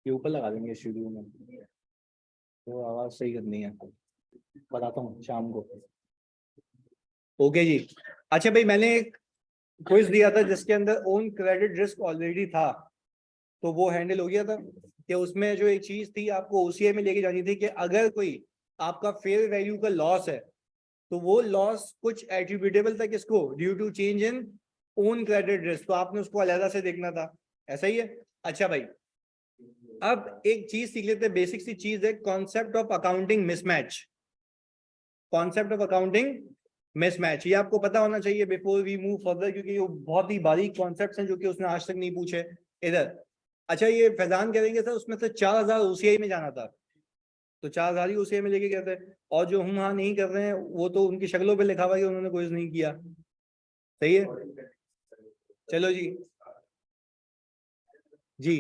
ये ऊपर लगा देंगे स्टूडियो में, तो आवाज सही करनी है, बताता हूँ शाम को। ओके जी। अच्छा भाई, मैंने एक क्विज दिया था जिसके अंदर ओन क्रेडिट रिस्क ऑलरेडी था, तो वो हैंडल हो गया था कि उसमें जो एक चीज थी आपको ओसीआई में लेके जानी थी कि अगर कोई आपका फेयर वैल्यू का लॉस है तो वो लॉस कुछ एट्रीब्यूटेबल था किसको, due to change in own credit risk, तो आपने उसको अलग से देखना था। ऐसा ही है। अच्छा भाई, अब एक चीज सीख लेते हैं, बेसिक सी चीज है, concept of accounting mismatch. Concept of accounting mismatch, ये आपको पता होना चाहिए बिफोर वी मूव फर्दर, क्योंकि ये बहुत ही बारीक कॉन्सेप्ट्स हैं जो कि उसने आज तक नहीं पूछे इधर। अच्छा, ये फैजान करेंगे सर उसमें से 4000 ओसीआई में जाना था, तो 4000 ही ओसीआई में लेके गए थे, और जो हम हाँ नहीं कर रहे हैं वो तो उनकी शक्लों पे लिखा हुआ है कि उन्होंने कोई नहीं किया। सही है, चलो जी। जी।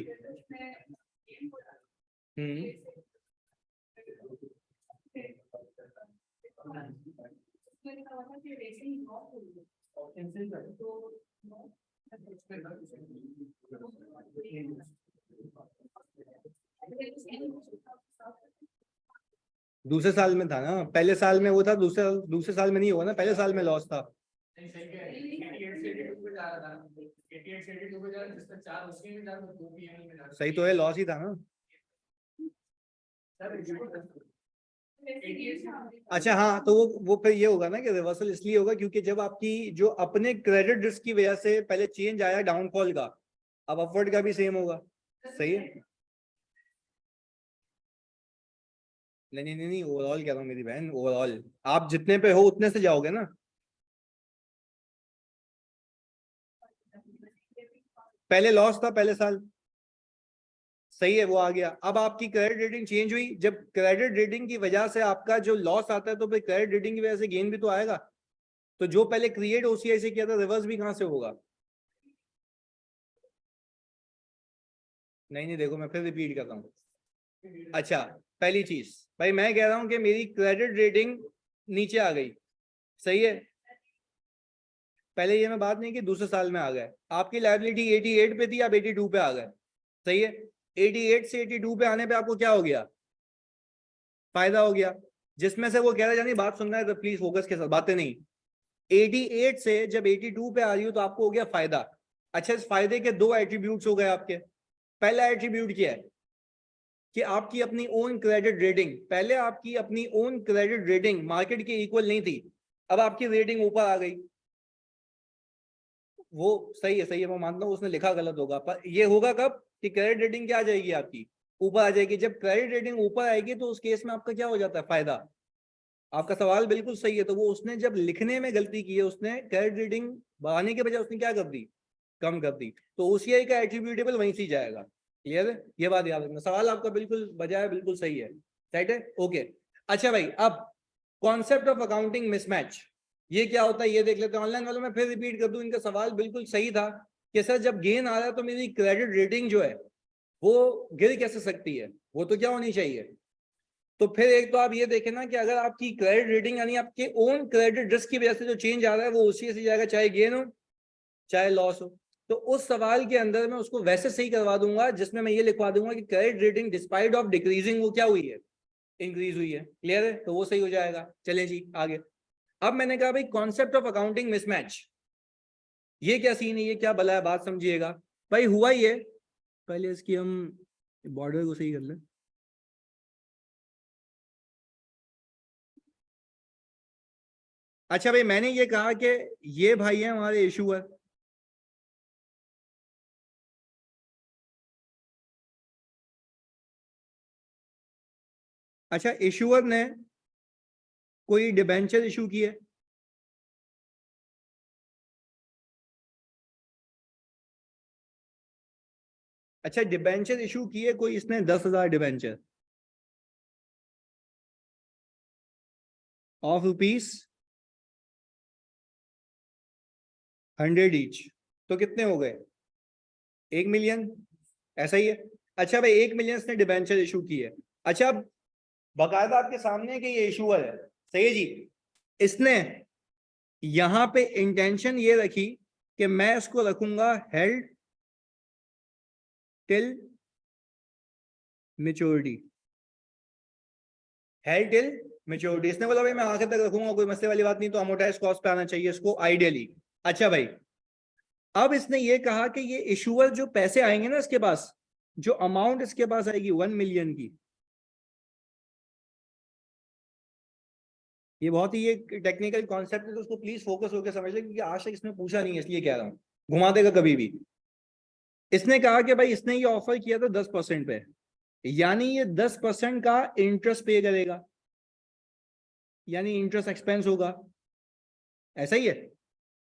हम्म। दूसरे साल में था ना, पहले साल में वो था, दूसरे दूसरे साल में नहीं हुआ ना, पहले साल में लॉस था। सही तो है, लॉस ही था ना। अच्छा हाँ, तो वो फिर ये होगा ना कि रिवर्सल इसलिए होगा क्योंकि जब आपकी जो अपने क्रेडिट रिस्क की वजह से पहले चेंज आया डाउनफॉल का, अब अपवर्ड का भी सेम होगा। सही है। नहीं नहीं नहीं, ओवरऑल कह रहा हूँ मेरी बहन, ओवरऑल आप जितने पे हो उतने से जाओगे ना। पहले लॉस था पहले साल। सही है, वो आ गया। अब आपकी क्रेडिट रेटिंग चेंज हुई, जब क्रेडिट रेटिंग की वजह से आपका जो लॉस आता है तो फिर क्रेडिट रेटिंग की वजह से गेन भी तो आएगा। तो जो पहले क्रिएट ओसीआई से किया था, रिवर्स भी कहां से होगा। नहीं नहीं, देखो मैं फिर रिपीट करता हूँ। अच्छा, पहली चीज भाई, मैं कह रहा हूं कि मेरी क्रेडिट रेटिंग नीचे आ गई। सही है। पहले ये मैं बात नहीं कि दूसरे साल में आ गए, आपकी लायबिलिटी 88 पे थी, आप 82 पे आ गए। सही है। 88 से 82 पे आने पे आपको क्या हो गया, फायदा हो गया। जिसमें से वो कह रहा है, जानी बात सुनना है तो प्लीज फोकस के साथ, बातें नहीं। 88 से जब 82 पे आ रही हो तो आपको हो गया फायदा। अच्छा, इस फायदे के दो एट्रीब्यूट्स हो गए आपके। पहला एट्रीब्यूट क्या है कि आपकी अपनी ओन क्रेडिट रेटिंग, पहले आपकी अपनी ओन क्रेडिट रेटिंग मार्केट के इक्वल नहीं थी, अब आपकी रेटिंग ऊपर आ गई। वो सही है, सही है, मैं मानता हूँ उसने लिखा गलत होगा, पर ये होगा कब कि क्रेडिट रेटिंग क्या आ जाएगी आपकी, ऊपर आ जाएगी। जब क्रेडिट रेटिंग ऊपर आएगी तो उस केस में आपका क्या हो जाता है, फायदा। आपका सवाल बिल्कुल सही है, तो वो उसने जब लिखने में गलती की है, उसने क्रेडिट रेटिंग बढ़ाने के बजाय उसने क्या कर दी, कम कर दी, तो ओसीआई का एट्रीब्यूटेबल वहीं से जाएगा। क्लियर है, ये बात याद रखना। सवाल आपका बिल्कुल बजाय बिल्कुल सही है। राइट है, ओके। अच्छा भाई, अब कॉन्सेप्ट ऑफ अकाउंटिंग मिसमैच, ये क्या होता है ये देख लेते हैं। ऑनलाइन वालों में फिर रिपीट कर दूं, इनका सवाल बिल्कुल सही था कि सर जब गेन आ रहा है तो मेरी क्रेडिट रेटिंग जो है वो गिर कैसे सकती है, वो तो क्या होनी चाहिए। तो फिर एक तो आप ये देखें ना कि अगर आपकी क्रेडिट रेटिंग यानी आपके ओन क्रेडिट रिस्क की वजह से जो चेंज आ रहा है वो उसी से जाएगा, चाहे गेन हो चाहे लॉस हो। तो उस सवाल के अंदर मैं उसको वैसे सही करवा दूंगा जिसमें मैं ये लिखवा दूंगा कि credit rating despite of decreasing वो क्या हुई है, इंक्रीज हुई है। क्लियर है, तो वो सही हो जाएगा। चलें जी आगे। अब मैंने कहा भाई कॉन्सेप्ट ऑफ अकाउंटिंग मिसमैच, ये क्या सीन है, ये क्या भला है, बात समझिएगा। भाई हुआ ये, पहले इसकी हम बॉर्डर को सही कर लें। अच्छा भाई, मैंने ये कहा कि ये भाई है हमारे इशूअर। अच्छा, इशूअर ने कोई डिबेंचर इशू की है। अच्छा, डिबेंचर इशू की है कोई, इसने 10,000 डिबेंचर ऑफ रुपीस 100 ईच, तो कितने हो गए, 1 मिलियन। ऐसा ही है। अच्छा भाई, 1 मिलियन ने डिबेंचर इशू की है। अच्छा, अब बाकायदा आपके सामने कि ये इशूअर है। सही है जी। इसने यहां पे इंटेंशन ये रखी कि मैं इसको रखूंगा held till maturity, held till maturity. इसने बोला भाई मैं आखिर तक रखूंगा, कोई मसले वाली बात नहीं, तो अमोर्टाइज कॉस्ट पे आना चाहिए इसको आइडियली। अच्छा भाई, अब इसने ये कहा कि ये इशूअर जो पैसे आएंगे ना इसके पास, जो अमाउंट इसके पास आएगी 1 मिलियन की, ये बहुत ही एक टेक्निकल कॉन्सेप्ट है, तो उसको प्लीज फोकस होकर समझ ले, क्योंकि आज तक इसने पूछा नहीं है, इसलिए कह रहा हूं, घुमा देगा कभी भी। इसने कहा कि भाई इसने ये ऑफर किया था 10% पे, यानी ये 10% का इंटरेस्ट पे करेगा, यानी इंटरेस्ट एक्सपेंस होगा, ऐसा ही है।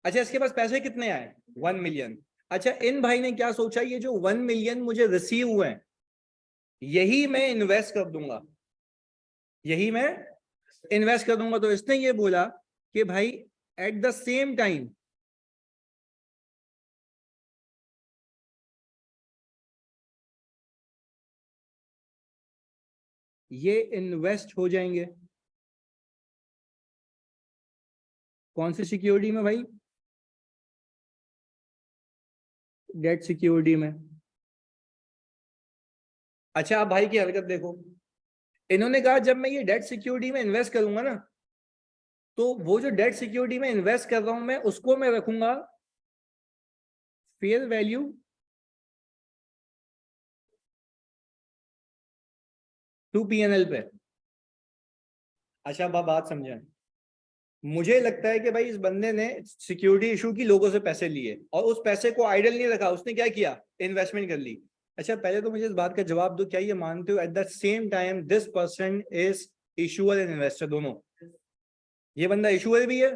अच्छा, इसके पास पैसे कितने आए? 1 मिलियन। अच्छा, इन भाई ने क्या सोचा, ये जो 1 मिलियन मुझे रिसीव हुए हैं, यही मैं इन्वेस्ट कर दूंगा, यही मैं इन्वेस्ट कर दूंगा। तो इसने ये बोला कि भाई एट द सेम टाइम ये इन्वेस्ट हो जाएंगे कौन सी सिक्योरिटी में भाई? डेट सिक्योरिटी में। अच्छा, आप भाई की हरकत देखो, इन्होंने कहा जब मैं ये डेट सिक्योरिटी में इन्वेस्ट करूंगा ना, तो वो जो डेट सिक्योरिटी में इन्वेस्ट कर रहा हूं मैं, उसको मैं रखूंगा फेयर वैल्यू टू पीएनएल पे। अच्छा, अब आप बात समझें, मुझे लगता है कि भाई इस बंदे ने सिक्योरिटी इशू की, लोगों से पैसे लिए और उस पैसे को आइडल नहीं रखा, उसने क्या किया, इन्वेस्टमेंट कर ली। अच्छा, पहले तो मुझे इस बात का जवाब दो, क्या ये मानते हो at the same time this person is issuer and investor दोनों? ये बंदा इशूअर भी है,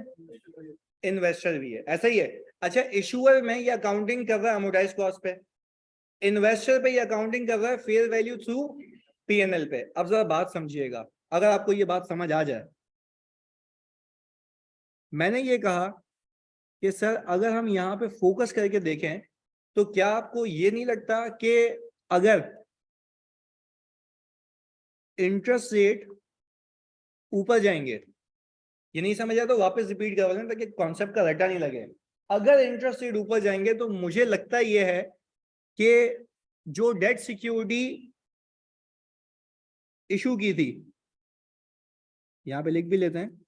इन्वेस्टर भी है, ऐसा ही है। अच्छा, इशूअर में ये अकाउंटिंग कर रहा है अमोर्टाइज कॉस्ट पे, इन्वेस्टर पे ये अकाउंटिंग कर रहा है फेयर वैल्यू थ्रू पीएनएल पे। अब जरा बात समझिएगा, अगर आपको ये बात समझ आ जाए, मैंने ये कहा कि सर अगर हम यहाँ पे फोकस करके देखें, तो क्या आपको ये नहीं लगता कि अगर इंटरेस्ट रेट ऊपर जाएंगे, ये नहीं समझ आया तो वापस रिपीट करवा लें ताकि कॉन्सेप्ट का रटा नहीं लगे। अगर इंटरेस्ट रेट ऊपर जाएंगे तो मुझे लगता ये है कि जो डेट सिक्योरिटी इशू की थी, यहां पे लिख भी लेते हैं,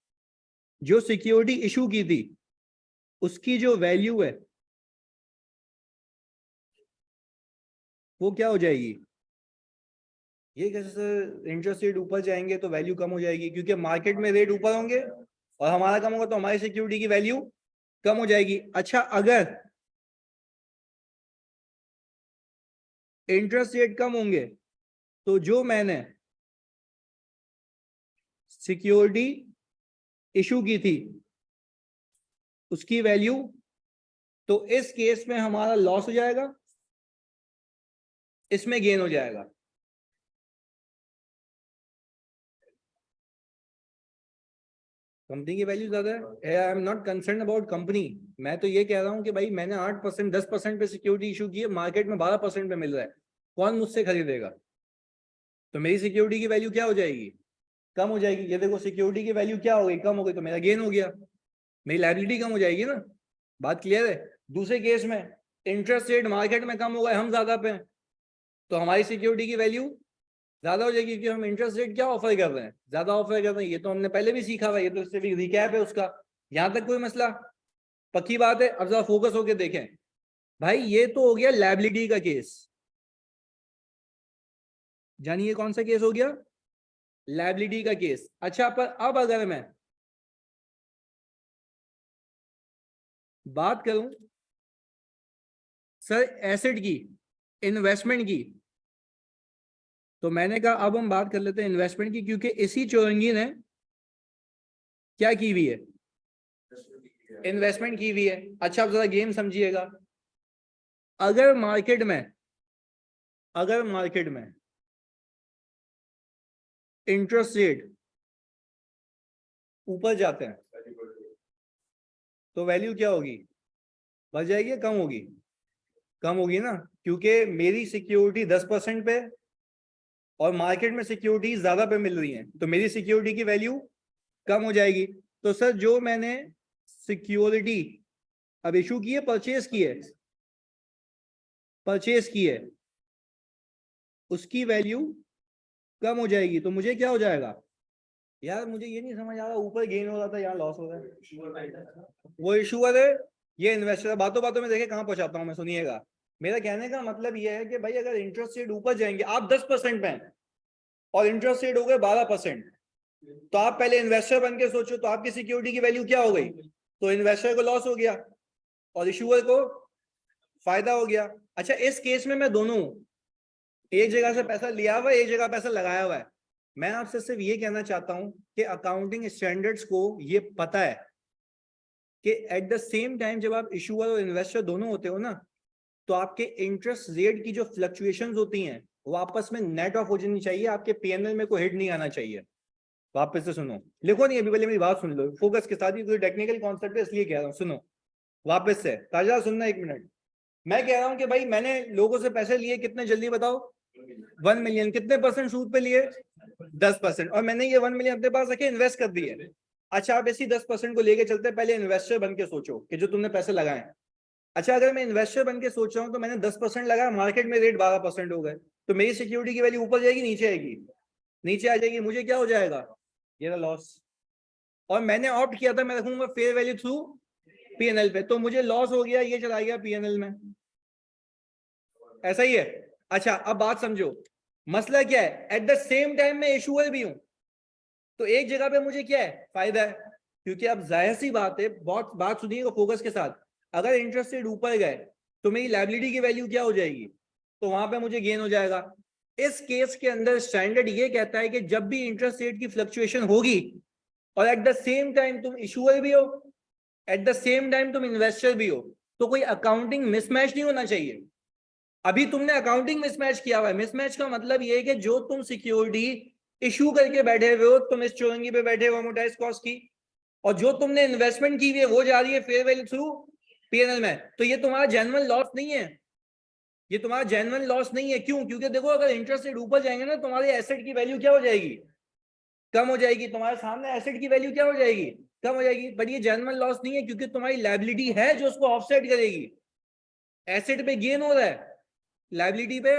जो सिक्योरिटी इशू की थी उसकी जो वैल्यू है वो क्या हो जाएगी? ये कैसे सर, इंटरेस्ट रेट ऊपर जाएंगे तो वैल्यू कम हो जाएगी? क्योंकि मार्केट में रेट ऊपर होंगे और हमारा कम होगा, तो हमारी सिक्योरिटी की वैल्यू कम हो जाएगी। अच्छा, अगर इंटरेस्ट रेट कम होंगे तो जो मैंने सिक्योरिटी इशू की थी उसकी वैल्यू, तो इस केस में हमारा लॉस हो जाएगा, इसमें गेन हो जाएगा। कंपनी की वैल्यू ज्यादा है, I am not concern about company. मैं तो ये कह रहा हूं कि भाई मैंने 8% 10% पे सिक्योरिटी इशू की है, मार्केट में 12% पे मिल रहा है, कौन मुझसे खरीदेगा? तो मेरी सिक्योरिटी की वैल्यू क्या हो जाएगी? कम हो जाएगी। ये देखो, सिक्योरिटी की वैल्यू क्या हो गई, कम हो गई, तो मेरा गेन हो गया, मेरी लायबिलिटी कम हो जाएगी ना। बात क्लियर है? दूसरे केस में इंटरेस्ट रेट मार्केट में कम हो गए, हम ज्यादा पे हैं, तो हमारी सिक्योरिटी की वैल्यू ज्यादा हो जाएगी, क्योंकि हम इंटरेस्ट रेट क्या ऑफर कर रहे हैं, ज्यादा ऑफर कर रहे हैं। ये तो हमने पहले भी सीखा हुआ, ये तो सिर्फ रिकैप है उसका, यहां तक कोई मसला पक्की बात है। अब जरा फोकस होकर देखें भाई, ये तो हो गया लायबिलिटी का केस, जानिए कौन सा केस हो गया? लायबिलिटी का केस। अच्छा, पर अब अगर मैं बात करूं सर एसेट की, इन्वेस्टमेंट की, तो मैंने कहा अब हम बात कर लेते हैं इन्वेस्टमेंट की, क्योंकि इसी चौरंगी ने क्या की हुई है, इन्वेस्टमेंट की हुई है। अच्छा, अब जरा गेम समझिएगा, अगर मार्केट में, अगर मार्केट में इंटरेस्ट रेट ऊपर जाते हैं तो वैल्यू क्या होगी, बढ़ जाएगी या कम होगी? कम होगी ना, क्योंकि मेरी सिक्योरिटी 10% पे और मार्केट में सिक्योरिटी ज्यादा पे मिल रही है, तो मेरी सिक्योरिटी की वैल्यू कम हो जाएगी। तो सर जो मैंने सिक्योरिटी अब इशू की है, परचेज की है, परचेज की है, उसकी वैल्यू कम हो जाएगी, तो मुझे क्या हो जाएगा यार, मुझे ये नहीं समझ आ रहा, ऊपर गेन हो रहा था यहाँ लॉस हो रहा है, वो इशूअर है, ये इन्वेस्टर। बातों बातों में देखे कहाँ पहुंचाता हूँ मैं, सुनिएगा। मेरा कहने का मतलब ये है कि भाई अगर इंटरेस्ट रेट ऊपर जाएंगे, आप 10% पे हैं और इंटरेस्ट रेट हो गए 12%, तो आप पहले इन्वेस्टर बन के सोचो, तो आपकी सिक्योरिटी की वैल्यू क्या हो गई? तो इन्वेस्टर को लॉस हो गया और इशूअर को फायदा हो गया। अच्छा, इस केस में मैं दोनों एक जगह से पैसा लिया हुआ है, एक जगह पैसा लगाया हुआ है। मैं आपसे सिर्फ ये कहना चाहता हूं कि अकाउंटिंग स्टैंडर्ड्स को ये पता है कि एट द सेम टाइम जब आप इशूअर और इन्वेस्टर दोनों होते हो ना, तो आपके इंटरेस्ट रेट की जो फ्लक्चुएशंस होती हैं वो आपस में नेट ऑफ हो जानी चाहिए, आपके पीएनएल में कोई हिट नहीं आना चाहिए। वापस से सुनो, लिखो नहीं अभी, पहले मेरी बात सुन लो फोकस के साथ, ही टेक्निकल कॉन्सेप्ट है इसलिए कह रहा हूँ। सुनो वापस से, ताजा सुनना 1 मिनट। मैं कह रहा हूं कि भाई मैंने लोगों से पैसे लिए, कितने जल्दी बताओ? 1 मिलियन। कितने परसेंट सूद पे लिए? 10%। और मैंने ये 1 मिलियन अपने पास रखे, इन्वेस्ट कर दिए। अच्छा, आप इसी 10% को लेके चलते, पहले इन्वेस्टर बन के सोचो कि जो तुमने पैसे लगाए। अच्छा, अगर मैं इन्वेस्टर बन के सोच रहा हूँ तो मैंने 10% लगाया, मार्केट में रेट 12% हो गए, तो मेरी सिक्योरिटी की वैल्यू ऊपर जाएगी नीचे आएगी? नीचे आ जाएगी। मुझे क्या हो जाएगा? ये लॉस। और मैंने ऑप्ट किया था मैं रखूंगा फेयर वैल्यू थ्रू पीएनएल पे, तो मुझे लॉस हो गया, ये चला गया पीएनएल में। ऐसा ही है। अच्छा, अब बात समझो, मसला क्या है, एट द सेम टाइम मैं इशूअर भी हूं, तो एक जगह पे मुझे क्या है, फायदा है। क्योंकि अब जाहिर सी बात है, बहुत बात सुनिएगा फोकस के साथ, अगर इंटरेस्ट रेट ऊपर गए तो मेरी लायबिलिटी की वैल्यू क्या हो जाएगी? तो वहां पे मुझे गेन हो जाएगा। इस केस के अंदर स्टैंडर्ड ये कहता है कि जब भी इंटरेस्ट रेट की फ्लक्चुएशन होगी और एट द सेम टाइम तुम इशूअर भी हो, एट द सेम टाइम तुम इन्वेस्टर भी हो, तो कोई अकाउंटिंग मिसमैच नहीं होना चाहिए। अभी तुमने अकाउंटिंग मिसमैच किया हुआ है। मिसमैच का मतलब ये है कि जो तुम सिक्योरिटी इशू करके बैठे हुए हो, तुम इस चौरंगी पे बैठे हो अमोर्टाइज कॉस्ट की, और जो तुमने इन्वेस्टमेंट की हुई है वो जा रही है फेयर वैल्यू थ्रू पीएनएल में, तो ये तुम्हारा जेन्युइन लॉस नहीं है। ये तुम्हारा जेन्युइन लॉस नहीं है। क्यों? क्योंकि देखो, अगर इंटरेस्ट रेट ऊपर जाएंगे ना, तुम्हारे एसेट की वैल्यू क्या हो जाएगी? कम हो जाएगी। तुम्हारे सामने एसेट की वैल्यू क्या हो जाएगी? कम हो जाएगी। बट ये जेन्युइन लॉस नहीं है, क्योंकि तुम्हारी लायबिलिटी है जो उसको ऑफसेट करेगी। एसेट पे गेन हो रहा है, लायबिलिटी पे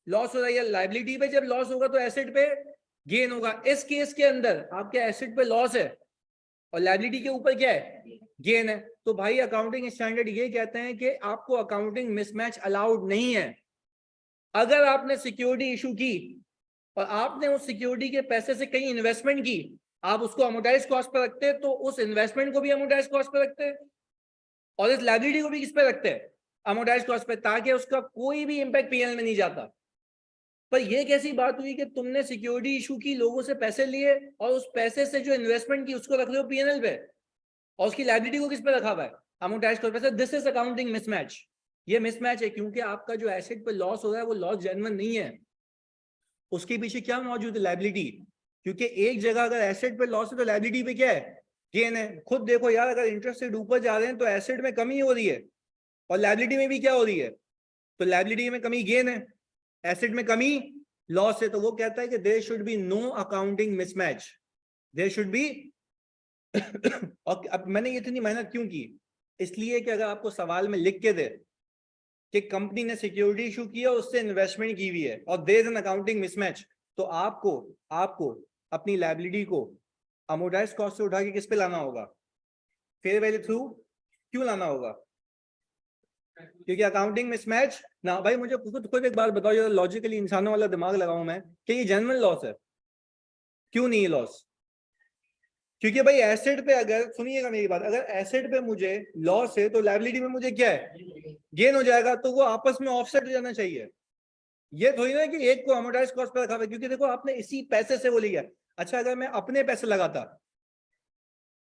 लॉस हो रहा है। लायबिलिटी पे जब लॉस होगा तो एसेट पे गेन होगा। इस केस के अंदर आपके एसेट पे लॉस है और लायबिलिटी के ऊपर क्या है? गेन है। तो भाई अकाउंटिंग स्टैंडर्ड ये कहते हैं कि आपको अकाउंटिंग मिसमैच अलाउड नहीं है। अगर आपने सिक्योरिटी इशू की और आपने उस सिक्योरिटी के पैसे से कहीं इन्वेस्टमेंट की, आप उसको अमोर्टाइज कॉस्ट पर रखते हैं, तो उस इन्वेस्टमेंट को भी अमोर्टाइज कॉस्ट पर रखते हैं और इस लायबिलिटी को भी किस पे रखते हैं? अमोर्टाइज कॉस्ट पे, ताकि उसका कोई भी इंपैक्ट पीएनएल में नहीं जाता। पर यह कैसी बात हुई कि तुमने सिक्योरिटी इशू की, लोगों से पैसे लिए और उस पैसे से जो इन्वेस्टमेंट की उसको रख रहे हो पीएनएल पे, और उसकी लायबिलिटी को किस पे रखा हुआ है? अमोर्टाइज कॉस्ट पे। This is accounting mismatch. ये मिसमैच है, क्योंकि आपका जो एसेट पे लॉस हो रहा है वो लॉस जेन्युइन नहीं है। उसके पीछे क्या मौजूद है? लायबिलिटी। क्योंकि एक जगह अगर एसेट पे लॉस है तो लायबिलिटी पे क्या है? गेन है। खुद देखो यार, अगर इंटरेस्ट रेट ऊपर जा रहे हैं तो एसेट में कमी हो रही है और लायबिलिटी में भी क्या हो रही है? तो लायबिलिटी में कमी गेन है, एसेट में कमी लॉस है। तो वो कहता है कि there should be no accounting mismatch, there should be और अब मैंने ये इतनी मेहनत क्यों की? इसलिए कि अगर आपको सवाल में लिख के दे कि कंपनी ने सिक्योरिटी इशू किया, उससे इन्वेस्टमेंट की हुई है और there is an accounting mismatch, तो आपको आपको अपनी लायबिलिटी को अमोर्टाइज कॉस्ट से उठा के किस पे लाना होगा? Fair value through. क्यों लाना होगा? क्योंकि अकाउंटिंग मिसमैच ना। भाई मुझे खुद एक बात बताओ, ये लॉजिकली इंसानों वाला दिमाग लगाऊं मैं कि ये जेन्युइन लॉस है? क्यों नहीं है लॉस? क्योंकि भाई एसेट पे, अगर सुनिएगा मेरी बात, अगर एसेट पे मुझे लॉस है तो लायबिलिटी में मुझे क्या है? गेन हो जाएगा। तो वो आपस में ऑफसेट हो जाना चाहिए। ये थोड़ी ना कि एक को अमोर्टाइज कॉस्ट पे रखा हुआ है, क्योंकि देखो आपने इसी पैसे से वो लिया। अच्छा, अगर मैं अपने पैसे लगाता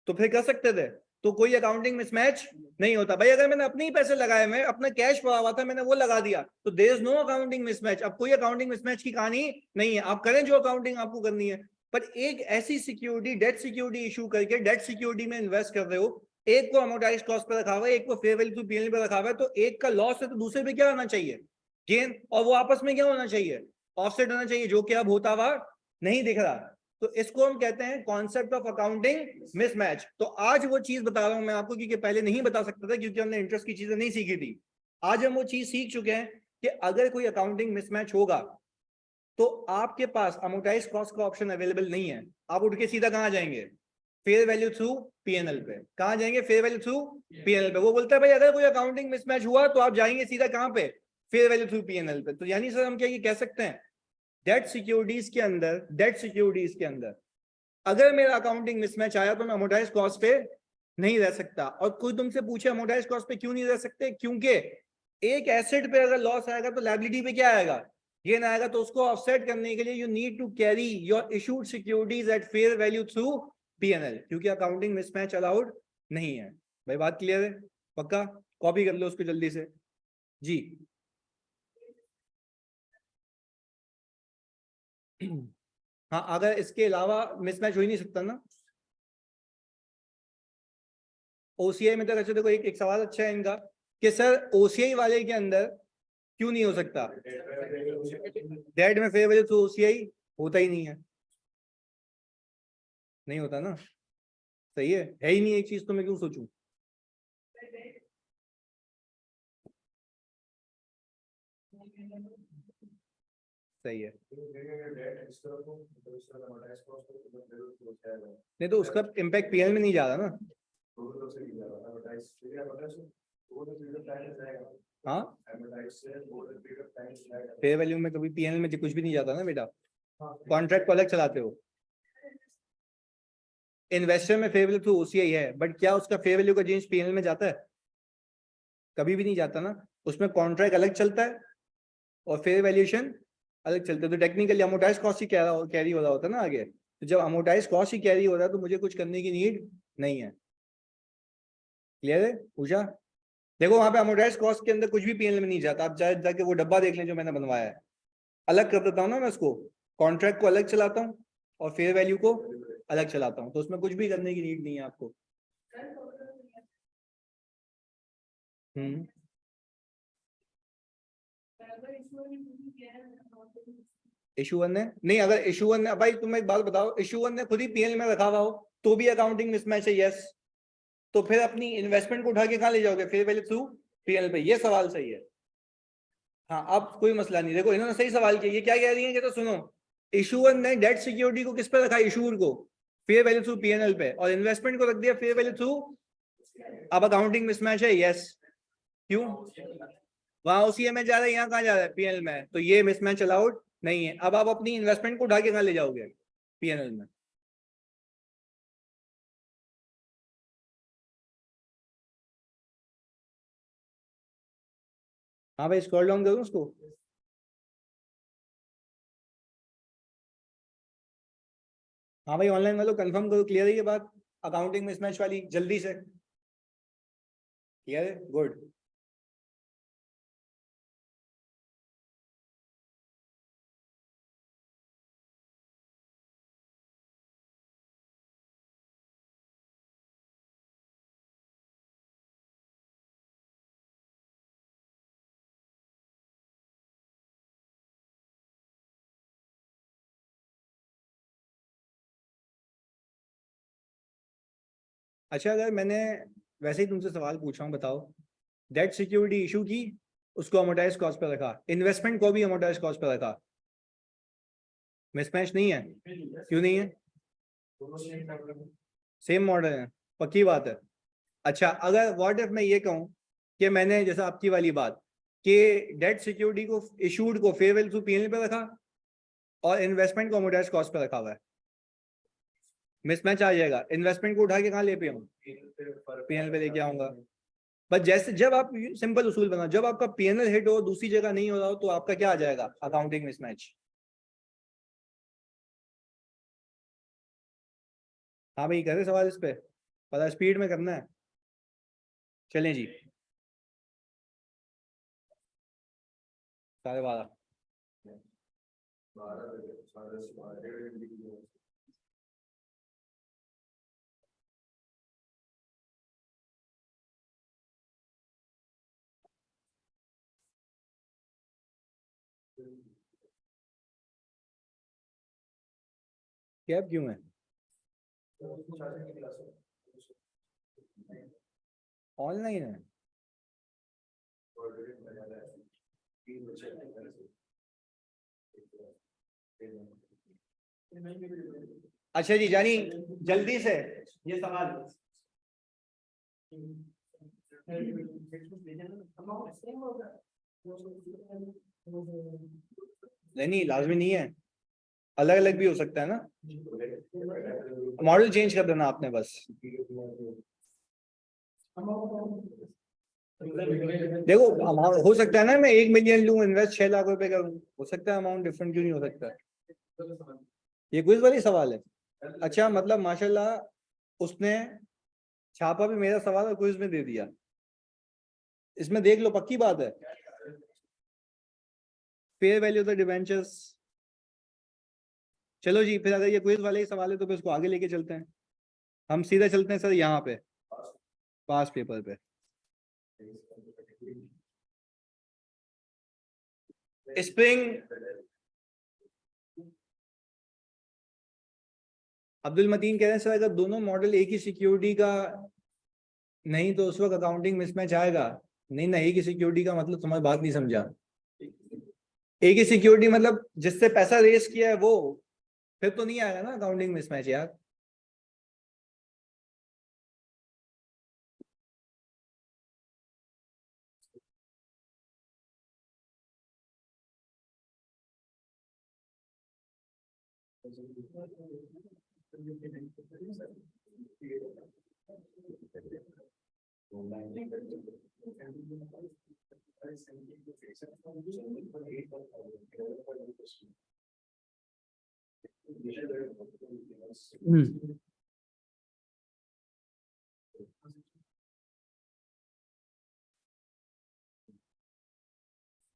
तो फिर कर सकते थे, तो कोई अकाउंटिंग मिसमैच नहीं होता। भाई अगर मैंने अपने ही पैसे लगाए, मैं अपना कैश पड़ा हुआ था, मैंने वो लगा दिया, तो there is no accounting mismatch. अब कोई अकाउंटिंग मिसमैच की कहानी नहीं है। आप करें जो अकाउंटिंग आपको करनी है। पर एक ऐसी सिक्योरिटी, डेट सिक्योरिटी इशू करके डेट सिक्योरिटी में इन्वेस्ट कर रहे हो, एक को अमोर्टाइज कॉस्ट पर रखा हुआ है, एक को फेयर वैल्यू पीएनएल पर रखा हुआ है, तो एक का लॉस है तो दूसरे पे क्या होना चाहिए? गेन। और वो आपस में क्या होना चाहिए? ऑफसेट होना चाहिए, जो कि अब होता हुआ नहीं दिख रहा। तो इसको हम कहते हैं कॉन्सेप्ट ऑफ अकाउंटिंग मिसमैच। तो आज वो चीज बता रहा हूं मैं आपको, क्योंकि पहले नहीं बता सकता था, क्योंकि हमने इंटरेस्ट की चीजें नहीं सीखी थी। आज हम वो चीज सीख चुके हैं कि अगर कोई अकाउंटिंग मिसमैच होगा तो आपके पास अमोर्टाइज कॉस्ट का ऑप्शन अवेलेबल नहीं है। आप उठ के सीधा कहाँ जाएंगे? फेयर वैल्यू थ्रू पीएनएल पे। कहाँ जाएंगे? फेयर वैल्यू थ्रू पीएनएल पे। वो बोलता है भाई अगर कोई अकाउंटिंग मिसमैच हुआ तो आप जाएंगे सीधा कहाँ पे? फेयर वैल्यू थ्रू पीएनएल पे। तो यानी सर हम क्या ये कह सकते हैं डेट सिक्योरिटीज के अंदर अगर मेरा अकाउंटिंग मिसमैच आया तो मैं अमोर्टाइज कॉस्ट पे नहीं रह सकता। और कोई तुमसे पूछे अमोर्टाइज कॉस्ट पे क्यों नहीं रह सकते? क्योंकि एक एसेट पे अगर लॉस आएगा तो लायबिलिटी पे क्या आएगा? गेन आएगा। तो उसको ऑफसेट करने के लिए you need to carry your issued securities at fair value through PNL, क्योंकि अकाउंटिंग मिसमैच अलाउड नहीं है। भाई बात क्लियर है? पक्का? कॉपी कर लो उसको जल्दी से जी। हाँ, अगर इसके अलावा मिसमैच हो ही नहीं सकता ना। ओसीआई में तो अच्छा देखो एक सवाल अच्छा है इनका कि सर ओसीआई वाले के अंदर क्यों नहीं हो सकता? डेट में फेयर वैल्यू तो ओसीआई होता ही नहीं है। नहीं होता ना। सही है ही नहीं एक चीज, तो मैं क्यों सोचूं? सही है। नहीं तो उसका इम्पैक्ट पीएल में नहीं जा रहा ना। हाँ, फेयर वैल्यू में कभी पीएल में कुछ भी नहीं जाता ना बेटा। कॉन्ट्रैक्ट को अलग चलाते हो। इन्वेस्टर में फेयर वैल्यू तो ओसीआई है, बट क्या उसका फेयर वैल्यू का चेंज पीएल में जाता है? कभी भी नहीं जाता ना। उसमें कॉन्ट्रैक्ट अलग चलता है और फेयर वैल्यूएशन अलग चलता है। तो टेक्निकली अमोर्टाइज कॉस्ट ही कैरी हो रहा होता है ना आगे। तो जब अमोर्टाइज कॉस्ट ही कैरी हो रहा है तो मुझे कुछ करने की नीड नहीं है। क्लियर है पूछा? देखो वहां पे अमोर्टाइज कॉस्ट के अंदर कुछ भी पीएनएल में नहीं जाता। आप चाहे जाके वो डब्बा देख लें जो मैंने बनवाया है। अलग कर देता हूँ ना मैं उसको। कॉन्ट्रैक्ट को अलग चलाता हूँ और फेयर वैल्यू को अलग चलाता हूँ, तो उसमें कुछ भी करने की नीड नहीं है आपको। हम्म। इशू वन ने नहीं, अगर इशू वन ने भाई तुम एक बात बताओ, इशू वन ने खुद ही पीएल में रखा हुआ हो तो भी अकाउंटिंग मिसमैच है? यस। तो फिर अपनी इन्वेस्टमेंट को उठा के कहाँ ले जाओगे? फेयर वैल्यू थ्रू पीएल पे। ये सवाल सही है। हाँ, अब कोई मसला नहीं। देखो इन्होंने सही सवाल किया। ये क्या कह रही है कि तो सुनो, इशूअर ने डेट सिक्योरिटी को किस पे रखा? इशूर को फेयर वैल्यू थ्रू पीएनएल पे, और इन्वेस्टमेंट को रख दिया फेयर वैल्यू थ्रू। अब अकाउंटिंग मिसमैच है? यस। क्यों? वहां उसी में जा रहा है, यहाँ कहाँ जा रहा है? पीएनएल में। तो ये मिसमैच अलाउड नहीं है। अब आप अपनी इन्वेस्टमेंट को उठा के कहाँ ले जाओगे? पीएनएल में। हाँ भाई, स्क्रॉल डाउन करूँ उसको? हाँ भाई, ऑनलाइन वालों कंफर्म करो, क्लियर है ये बात अकाउंटिंग मिसमैच वाली, जल्दी से। क्लियर है? गुड। अच्छा, अगर मैंने वैसे ही तुमसे सवाल पूछा हूँ, बताओ, डेट सिक्योरिटी इशू की, उसको अमोर्टाइज कॉस्ट पे रखा, इन्वेस्टमेंट को भी अमोर्टाइज कॉस्ट पे रखा, मिसमैच नहीं है? क्यों नहीं है? सेम मॉडल है। पक्की बात है। अच्छा, अगर व्हाट इफ मैं ये कहूँ कि मैंने जैसे आपकी वाली बात कि डेट सिक्योरिटी को इशूड को फेयर वैल्यू थ्रू पीएनएल पे रखा और इन्वेस्टमेंट को अमोर्टाइज कॉस्ट पे रखा हुआ है, मिसमैच आ जाएगा। इन्वेस्टमेंट को उठा के कहाँ ले पे हूँ? पीएनएल पे लेके आऊंगा। बस जैसे जब आप सिंपल उसूल बनाओ, जब आपका पीएनएल हिट हो दूसरी जगह नहीं हो रहा हो तो आपका क्या आ जाएगा? Accounting mismatch. हाँ भाई, करे सवाल इस पे, पता स्पीड में करना है। चलें जी। 12:30। कैब क्यों है? ऑनलाइन है? अच्छा जी जानी, जल्दी से ये सवाल। नहीं लाजमी नहीं है, अलग अलग भी हो सकता है ना, मॉडल चेंज कर देना आपने बस। देखो हो सकता है ना मैं 1 मिलियन लूं, इन्वेस्ट 6 लाख रुपए करूं, हो सकता है अमाउंट डिफरेंट, क्यों नहीं हो सकता। ये क्विज वाली सवाल है। अच्छा मतलब माशाल्लाह उसने छापा भी मेरा सवाल और क्विज में दे दिया, इसमें देख लो पक्की बात है। Fair value of the debentures. चलो जी फिर अगर ये क्विज वाले ही सवाल है तो फिर उसको आगे लेके चलते हैं, हम सीधा चलते हैं सर यहाँ पे पास पेपर पे। स्प्रिंग अब्दुल मतीन कह रहे हैं सर अगर दोनों मॉडल एक ही सिक्योरिटी का नहीं तो उस वक्त अकाउंटिंग मिसमैच आएगा। नहीं ना, एक ही सिक्योरिटी का मतलब तुम्हारी बात नहीं समझा। एक ही सिक्योरिटी मतलब जिससे पैसा रेस किया है वो, फिर तो नहीं आएगा ना अकाउंटिंग मिसमैच यार।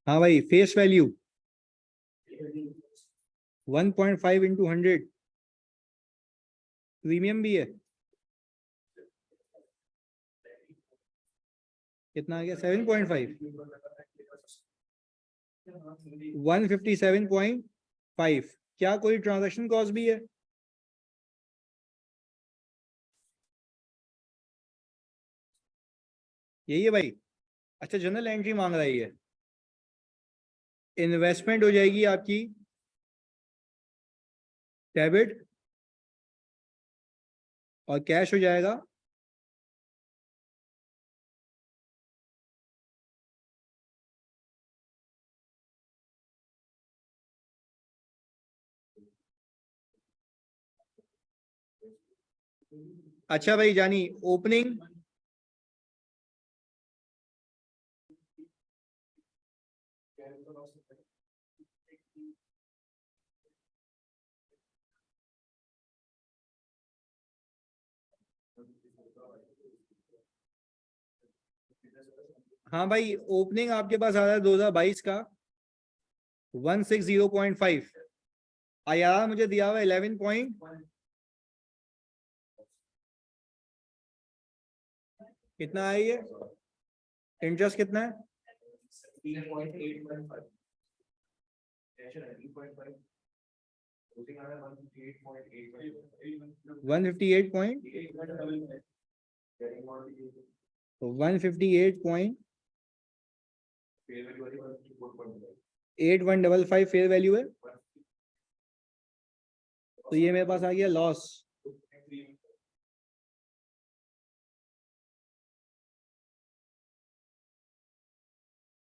हाँ भाई फेस वैल्यू 1.5 इंटू 100 प्रीमियम भी है, कितना आ गया 7.5 157.5। क्या कोई ट्रांजैक्शन कॉस्ट भी है? यही है भाई। अच्छा जनरल एंट्री मांग रही है, इन्वेस्टमेंट हो जाएगी आपकी डेबिट और कैश हो जाएगा अच्छा भाई जानी ओपनिंग हाँ भाई ओपनिंग आपके पास आ रहा है 2022 का 160.5। आईआरआर मुझे दिया हुआ 11 पॉइंट, कितना है ये, इंटरेस्ट कितना है 158.8155 फेयर वैल्यू है, तो ये मेरे पास आ गया लॉस।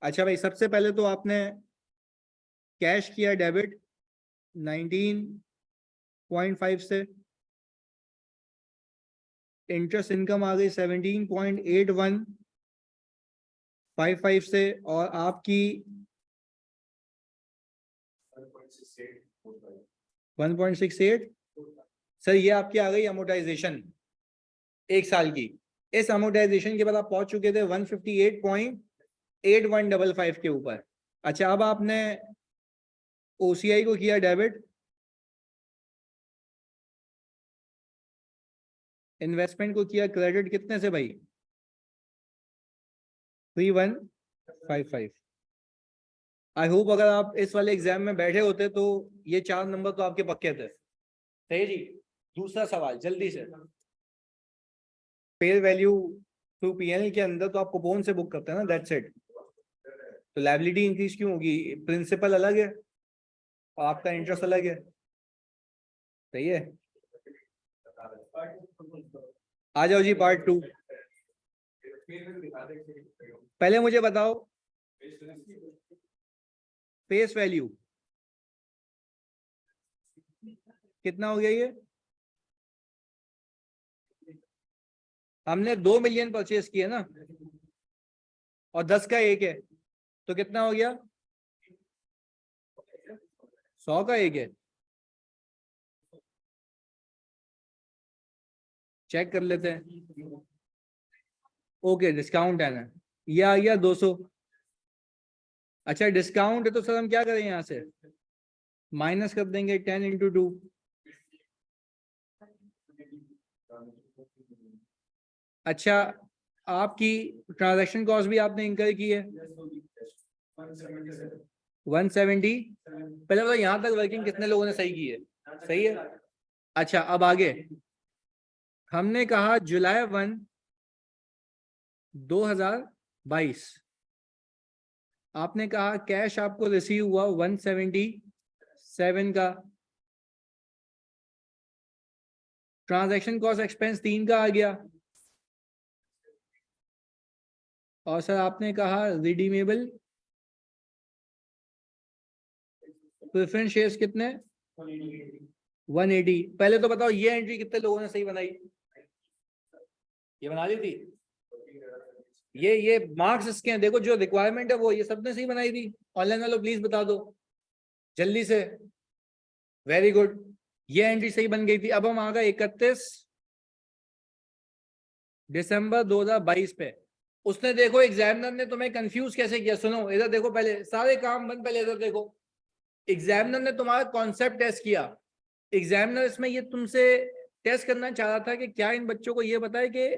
अच्छा भाई सबसे पहले तो आपने कैश किया डेबिट 19.5 से, इंटरेस्ट इनकम आ गई 17.8155 से, और आपकी 1.68। सर ये आपकी आ गई अमोटाइजेशन 1 साल की। इस अमोटाइजेशन के बाद आप पहुंच चुके थे 158.8155 के ऊपर। अच्छा अब आपने ओसीआई को किया डेबिट, इन्वेस्टमेंट को किया क्रेडिट, कितने से भाई 3155। आई होप अगर आप इस वाले एग्जाम में बैठे होते तो ये 4 नंबर तो आपके पक्के थे। सही जी। दूसरा सवाल जल्दी से। फेयर वैल्यू टू पीएनएल के अंदर तो आप कूपन से बुक करते हैं ना, दैट्स इट। तो लायबिलिटी इंक्रीज क्यों होगी, प्रिंसिपल अलग है, और आपका इंटरेस्ट अलग है। सही है, आ जाओ जी पार्ट 2। पहले मुझे बताओ फेस वैल्यू कितना हो गया। ये हमने 2 मिलियन परचेज किए ना, और 10 का एक है, तो कितना हो गया? 100 का एक है। चेक कर लेते हैं। ओके, डिस्काउंट है ना, ये आ गया 200। अच्छा डिस्काउंट है तो सर हम क्या करें, यहां से माइनस कर देंगे 10 इंटू 2। अच्छा, आपकी ट्रांजैक्शन कॉस्ट भी आपने इंकर की है 170। पहले तो यहां तक वर्किंग कितने लोगों ने सही की है? सही है। अच्छा अब आगे हमने कहा जुलाई 1 2022, आपने कहा कैश आपको रिसीव हुआ 177 का, ट्रांजैक्शन कॉस्ट एक्सपेंस 3 का आ गया, और सर आपने कहा रिडीमेबल प्रेफरेंस शेयर्स कितने 180। पहले तो बताओ ये एंट्री कितने लोगों ने सही बनाई? ये बना ली थी। ये मार्क्स इसके हैं, देखो जो रिक्वायरमेंट है वो ये सबने सही बनाई थी। ऑनलाइन वालों प्लीज बता दो जल्दी से। वेरी गुड, ये एंट्री सही बन गई थी। अब हम आ गए 31 दिसंबर 2022 पे। उसने देखो एग्जामिनर ने तुम्हें कंफ्यूज कैसे किया, सुनो इधर देखो, पहले सारे काम बंद, पहले इधर देखो। एग्जामिनर ने तुम्हारा कॉन्सेप्ट टेस्ट किया। एग्जामिनर इसमें ये तुमसे टेस्ट करना चाह रहा था कि क्या इन बच्चों को ये बताए कि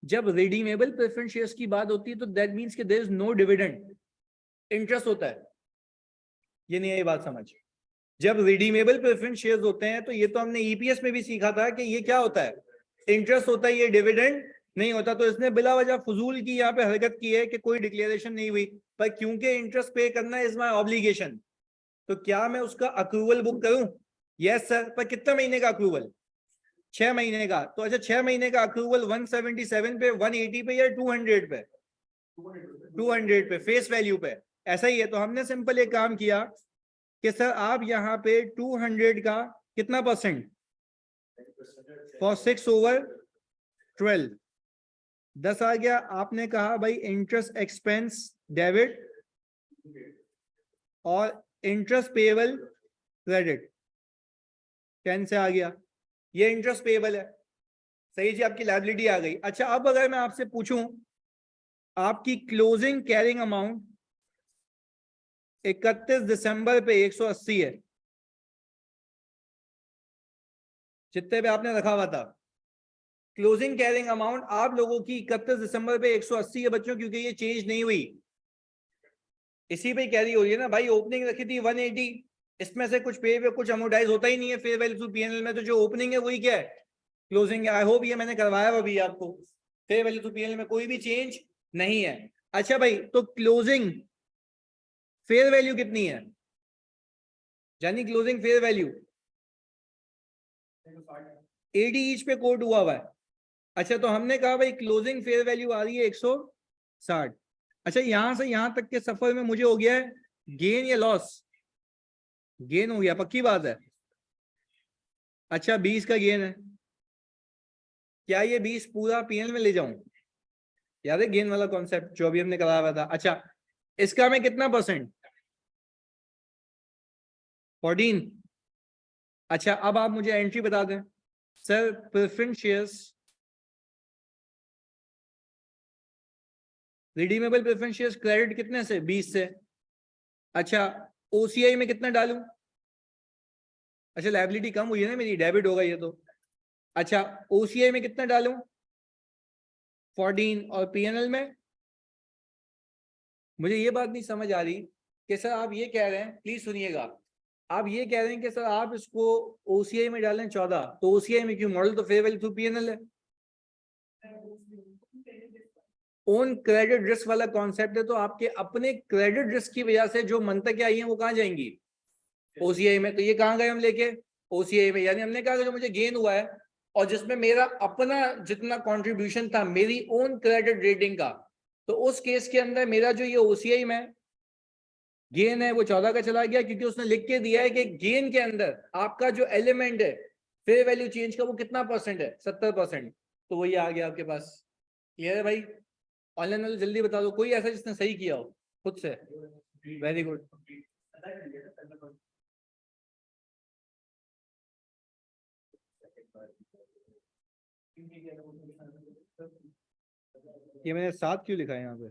जब रिडीमेबल प्रेफरेंस शेयर्स की बात होती है तो दैट मींस कि there is no dividend, interest होता है। ये नहीं आई बात समझ? जब रिडीमेबल प्रेफरेंस शेयर्स होते हैं तो ये तो हमने ईपीएस में भी सीखा था कि ये क्या होता है, इंटरेस्ट होता है, ये डिविडेंड नहीं होता। तो इसने बिला वजह फजूल की यहाँ पे हरकत की है कि कोई डिक्लेरेशन नहीं हुई, पर क्योंकि इंटरेस्ट पे करना इज माय ऑब्लिगेशन, तो क्या मैं उसका अक्रूवल बुक करूं? Yes sir. पर कितने महीने का अक्रूवल? 6 महीने का। तो अच्छा 6 महीने का अक्रूवल 177 पे, 180 पे या 200 पे? 200 पे, फेस वैल्यू पे। ऐसा ही है। तो हमने सिंपल एक काम किया कि सर आप यहाँ पे 200 का कितना परसेंट फॉर 6/12 10 आ गया। आपने कहा भाई इंटरेस्ट एक्सपेंस डेबिट और इंटरेस्ट पेएबल क्रेडिट 10 से आ गया। ये इंटरेस्ट पेएबल है, सही जी, आपकी लायबिलिटी आ गई। अच्छा अब अगर मैं आपसे पूछूं आपकी क्लोजिंग कैरिंग अमाउंट 31 दिसंबर पे 180 है, जितने पे आपने रखा हुआ था क्लोजिंग कैरिंग अमाउंट आप लोगों की 31 दिसंबर पे 180 है बच्चों, क्योंकि ये चेंज नहीं हुई, इसी पे कैरी हो रही है ना भाई। ओपनिंग रखी थी 180, इसमें से कुछ पे कुछ अमोर्टाइज होता ही नहीं है फेयर वैल्यू टू पीएनएल में, तो जो ओपनिंग है वही क्या है, क्लोजिंग है। आई होप ये मैंने करवाया हुआ भी आपको, फेयर वैल्यू टू पीएनएल में कोई भी चेंज नहीं है। अच्छा भाई, तो क्लोजिंग फेयर वैल्यू कितनी है, यानी क्लोजिंग फेयर वैल्यू 80 ईच पे कोट हुआ है। अच्छा तो हमने कहा भाई क्लोजिंग फेयर वैल्यू आ रही है 160। अच्छा यहां से यहां तक के सफर में मुझे हो गया है गेन या लॉस? गेन हो गया, पक्की बात है। अच्छा 20 का गेन है, क्या ये 20 पूरा पीएनएल में ले जाऊं? याद है गेन वाला कॉन्सेप्ट जो अभी हमने कराया हुआ था? अच्छा इसका मैं कितना परसेंट 14। अच्छा अब आप मुझे एंट्री बता दें sir, preference shares redeemable preference shares credit कितने से 20 से। अच्छा ओसीआई में कितना डालूं? अच्छा लायबिलिटी कम हुई है ना मेरी, डेबिट होगा ये तो। अच्छा ओसीआई में कितना डालूं? 14। और पीएनएल में मुझे ये बात नहीं समझ आ रही कि सर आप ये कह रहे हैं, प्लीज सुनिएगा, आप ये कह रहे हैं कि सर आप इसको ओसीआई में डालें 14, तो ओसीआई में क्यों, मॉडल तो फेयर वैल्यू थ्रू पीएनएल है। ओन क्रेडिट रिस्क वाला कॉन्सेप्ट है, तो आपके अपने क्रेडिट रिस्क की वजह से जो मंतक आई है वो कहां जाएंगी, ओसीआई में। तो ये कहाँ गए हम लेके, ओसीआई में। यानी हमने कहा कि जो मुझे गेन हुआ है और जिसमें मेरा अपना जितना कंट्रीब्यूशन था मेरी ओन क्रेडिट रेटिंग का, तो उस केस के अंदर मेरा जो ये ओसीआई में गेन है वो 14 का चला गया, क्योंकि उसने लिख के दिया है कि गेन के अंदर आपका जो एलिमेंट है फेयर वैल्यू चेंज का वो कितना परसेंट है, 70%। तो वही आ गया आपके पास। क्लियर है भाई? ऑनलाइन वाले जल्दी बता दो कोई ऐसा जिसने सही किया हो खुद से। Very good. ये मैंने 7 क्यों लिखा है यहाँ पे?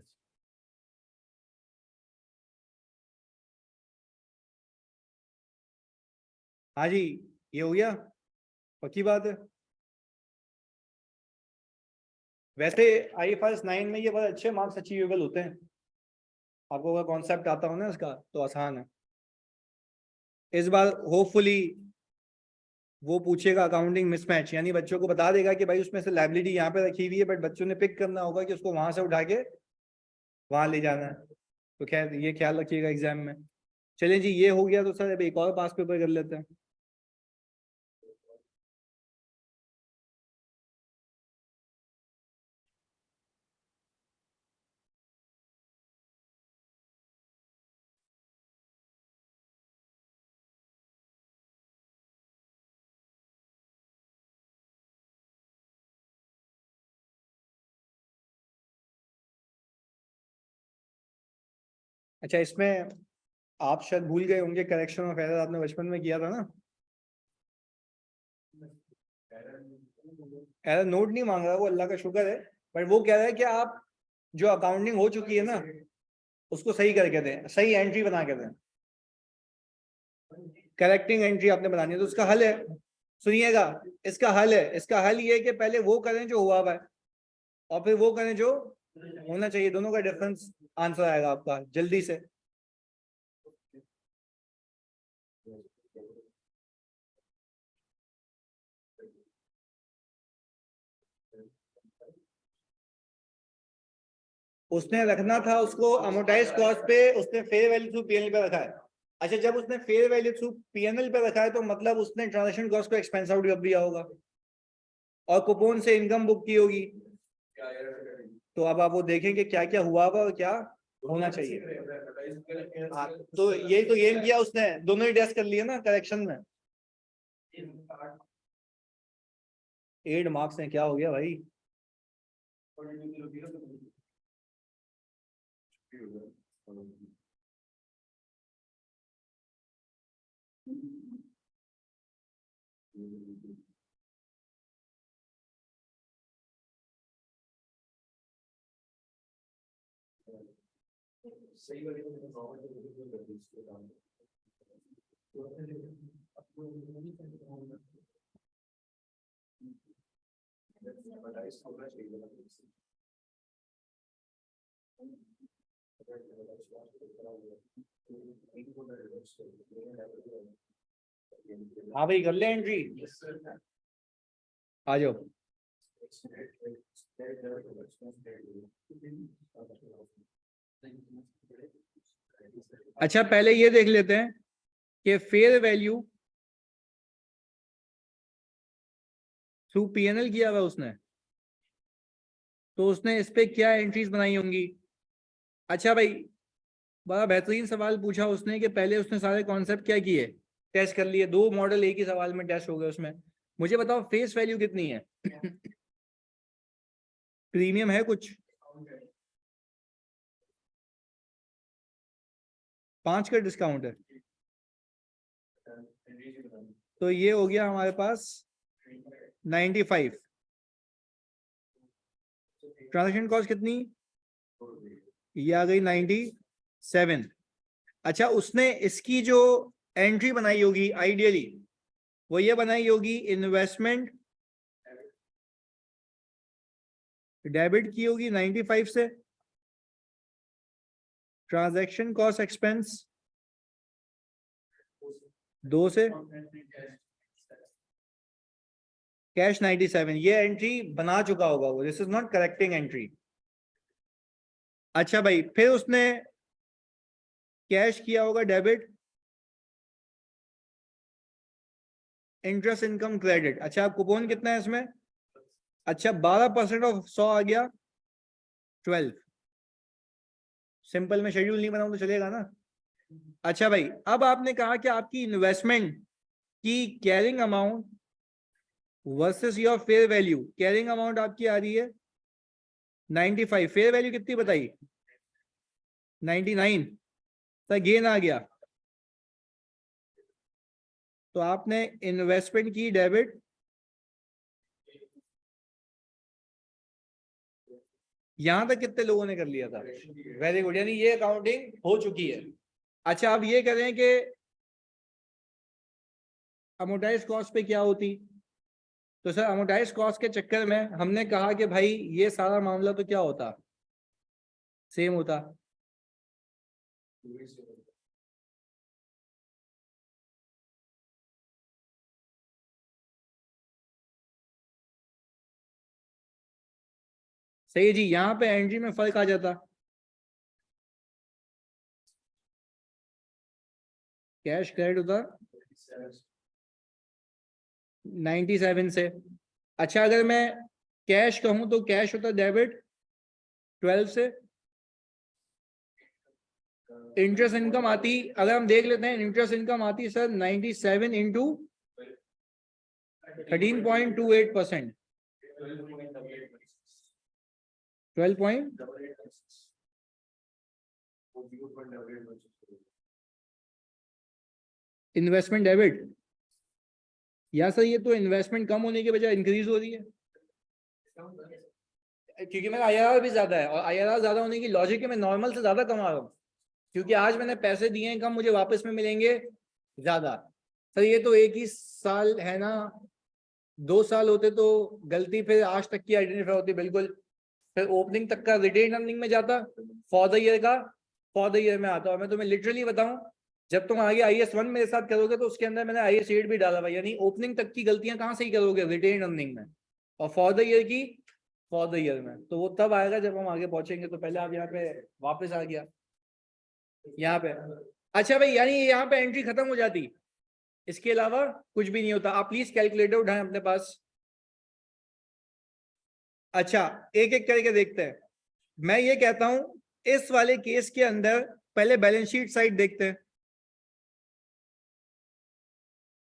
हाँ जी, ये हो गया, पक्की बात है। वैसे IFRS 9 में ये बहुत अच्छे मार्क्स अचीवेबल होते हैं। आपको अगर कॉन्सेप्ट आता हो ना इसका तो आसान है। इस बार होपफुली वो पूछेगा अकाउंटिंग मिसमैच, यानी बच्चों को बता देगा कि भाई उसमें से लायबिलिटी यहाँ पे रखी हुई है, बट बच्चों ने पिक करना होगा कि उसको वहां से उठा के वहां ले जाना है। तो खैर ये ख्याल रखिएगा एग्जाम में। चलिए जी, ये हो गया। तो सर अभी एक और पास पेपर कर लेते हैं। अच्छा, इसमें आप शायद भूल गए होंगे, करेक्शन ऑफ एरर आपने बचपन में किया था ना। एरर नोट नहीं मांग रहा वो, अल्लाह का शुक्र है। बट वो कह रहा है कि आप जो अकाउंटिंग हो चुकी है ना उसको सही करके दें, सही एंट्री बना के दें। करेक्टिंग एंट्री आपने बनानी है। तो उसका हल है, सुनिएगा, इसका हल है। इसका हल ये है कि पहले वो करें जो हुआ हुआ है और फिर वो करें जो होना चाहिए। दोनों का डिफरेंस आंसर आएगा आपका जल्दी से। उसने रखना था उसको अमोटाइज कॉस्ट पे, उसने फेयर वैल्यू थ्रू पीएनएल पे रखा है। अच्छा, जब उसने फेयर वैल्यू थ्रू पीएनएल पे रखा है तो मतलब उसने ट्रांजैक्शन कॉस्ट को एक्सपेंस आउट कर दिया होगा और कूपन से इनकम बुक की होगी। तो अब आप वो देखेंगे क्या क्या हुआ होगा और क्या होना चाहिए। हाँ, तो यही तो गेम किया उसने, दोनों ही टेस्ट कर लिए ना करेक्शन में। 8 मार्क्स हैं, क्या हो गया भाई? हाँ भाई, कर ले एंट्री, आ जाओ। अच्छा, पहले ये देख लेते हैं कि फेयर वैल्यू थ्रू पीएनएल किया हुआ उसने, तो उसने इस पे क्या एंट्रीज बनाई होंगी। अच्छा भाई, बड़ा बेहतरीन सवाल पूछा उसने कि पहले उसने सारे कॉन्सेप्ट क्या किए, टेस्ट कर लिए। 2 मॉडल एक ही सवाल में टेस्ट हो गए उसमें। मुझे बताओ फेस वैल्यू कितनी है? प्रीमियम है कुछ? 5 का डिस्काउंट है। तो ये हो गया हमारे पास 95। ट्रांजेक्शन कॉस्ट कितनी? ये आ गई 97। अच्छा, उसने इसकी जो एंट्री बनाई होगी आइडियली वो ये बनाई होगी, इन्वेस्टमेंट डेबिट की होगी 95 से, ट्रांजैक्शन कॉस्ट एक्सपेंस 2 से, कैश 97। ये एंट्री बना चुका होगा वो, this is not correcting entry. अच्छा भाई, फिर उसने कैश किया होगा डेबिट इंटरेस्ट इनकम क्रेडिट। अच्छा कूपन कितना है इसमें? अच्छा 12% ऑफ 100 आ गया 12। सिंपल में शेड्यूल नहीं बनाऊं तो चलेगा ना। अच्छा भाई अब आपने कहा कि आपकी इन्वेस्टमेंट की carrying amount versus your fair value, carrying amount आपकी आ रही है 95, फेयर वैल्यू कितनी बताई? 99, तो गेन आ गया। तो आपने इन्वेस्टमेंट की डेबिट, यहां तक कितने लोगों ने कर लिया था? वेरी गुड, यानी ये अकाउंटिंग हो चुकी है। अच्छा आप ये करें कि अमोटाइज कॉस्ट पे क्या होती? तो सर अमोटाइज कॉस्ट के चक्कर में हमने कहा कि भाई ये सारा मामला तो क्या होता, सेम होता। सही है जी, यहाँ पे एंट्री में फर्क आ जाता। कैश क्रेडिट होता 97 से। अच्छा अगर मैं कैश कहूं तो कैश होता डेबिट 12 से। इंटरेस्ट इनकम आती, अगर हम देख लेते हैं इंटरेस्ट इनकम आती सर 97 इंटू 13.28%, 12 इन्वेस्टमेंट डेबिट। या सर ये तो इन्वेस्टमेंट कम होने के बजाय इंक्रीज हो रही है, क्योंकि मेरा आईआरआर भी ज्यादा है, और आईआरआर ज्यादा होने की लॉजिक है मैं नॉर्मल से ज्यादा कमा रहा हूँ, क्योंकि आज मैंने पैसे दिए हैं कम, मुझे वापस में मिलेंगे ज्यादा। सर ये तो एक ही साल है ना, 2 साल होते तो गलती फिर आज तक की आइडेंटिफाई होती बिल्कुल, फिर ओपनिंग तक का रिटेन अर्निंग में जाता, फॉर द ईयर का फॉर द ईयर में आता। और मैं तुम्हें लिटरली बताऊं, जब तुम आगे IAS 1 मेरे साथ करोगे तो उसके अंदर मैंने IAS 8 भी डाला हुआ, यानी ओपनिंग तक की गलतियां कहाँ से ही करोगे, रिटेन अर्निंग में, और फॉर द ईयर की फॉर द ईयर में। तो वो तब आएगा जब हम आगे पहुंचेंगे। तो पहले आप यहाँ पे वापस आ गया यहाँ पे। अच्छा भाई यानी यहाँ पे एंट्री खत्म हो जाती, इसके अलावा कुछ भी नहीं होता। आप प्लीज कैलकुलेटर उठाएं अपने पास। अच्छा एक एक करके देखते हैं। मैं ये कहता हूं इस वाले केस के अंदर पहले बैलेंस शीट साइड देखते हैं।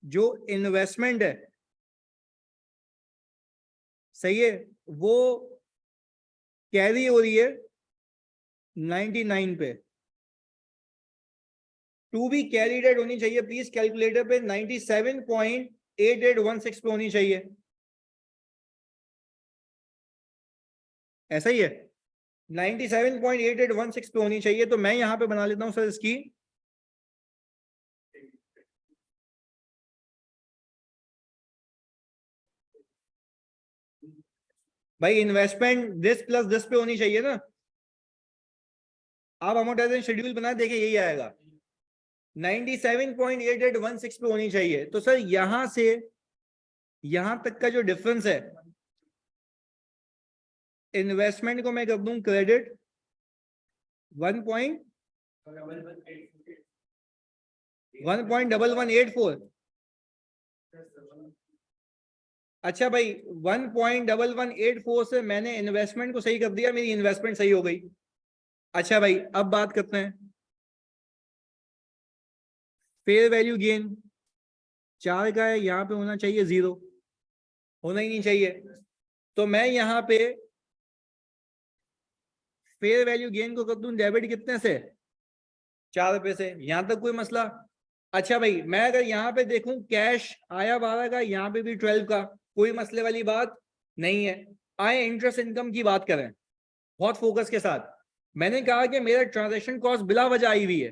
जो इन्वेस्टमेंट है सही है, वो कैरी हो रही है 99 पे, टू बी कैरी डेट होनी चाहिए प्लीज कैलकुलेटर पे 97.8816 पे होनी चाहिए, ऐसा ही है 97.8816 पे होनी चाहिए। तो मैं यहां पे बना लेता हूं सर इसकी भाई इन्वेस्टमेंट दिस प्लस दिस पे होनी चाहिए ना। आप अमोर्टाइजेशन शेड्यूल बना देखिए यही आएगा 97.8816 पे होनी चाहिए। तो सर यहां से यहां तक का जो डिफरेंस है, इन्वेस्टमेंट को मैं कर दूं क्रेडिट 1.1184। अच्छा भाई 1.1184 से मैंने इन्वेस्टमेंट को सही कर दिया, मेरी इन्वेस्टमेंट सही हो गई। अच्छा भाई अब बात करते हैं फेयर वैल्यू गेन, 4 का है, यहाँ पे होना चाहिए 0, होना ही नहीं चाहिए। तो मैं यहाँ पे फेयर वैल्यू गेन को कर दूं डेबिट कितने से, 4 रुपए से, यहां तक कोई मसला। अच्छा भाई मैं अगर यहाँ पे देखूं कैश आया 12 का, यहाँ पे भी 12 का, कोई मसले वाली बात नहीं है। आए इंटरेस्ट इनकम की बात करें बहुत फोकस के साथ। मैंने कहा कि मेरा ट्रांजैक्शन कॉस्ट बिला वजह आई हुई है,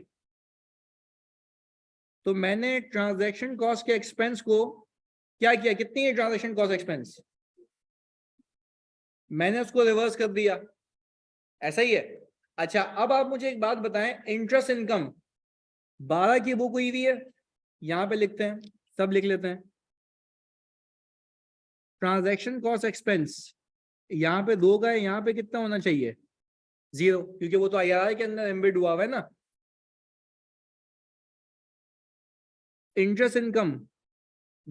तो मैंने ट्रांजैक्शन कॉस्ट के एक्सपेंस को क्या किया, कितनी है ट्रांजैक्शन कॉस्ट एक्सपेंस, मैंने उसको रिवर्स कर दिया, ऐसा ही है। अच्छा अब आप मुझे एक बात बताएं, इंटरेस्ट इनकम 12 की बुक हुई हुई है, यहां पे लिखते हैं, सब लिख लेते हैं। ट्रांजैक्शन कॉस्ट एक्सपेंस यहाँ पे 2 का है, यहाँ पे कितना होना चाहिए 0, क्योंकि वो तो IRR के अंदर एम्बेड हुआ हुआ है ना। इंटरेस्ट इनकम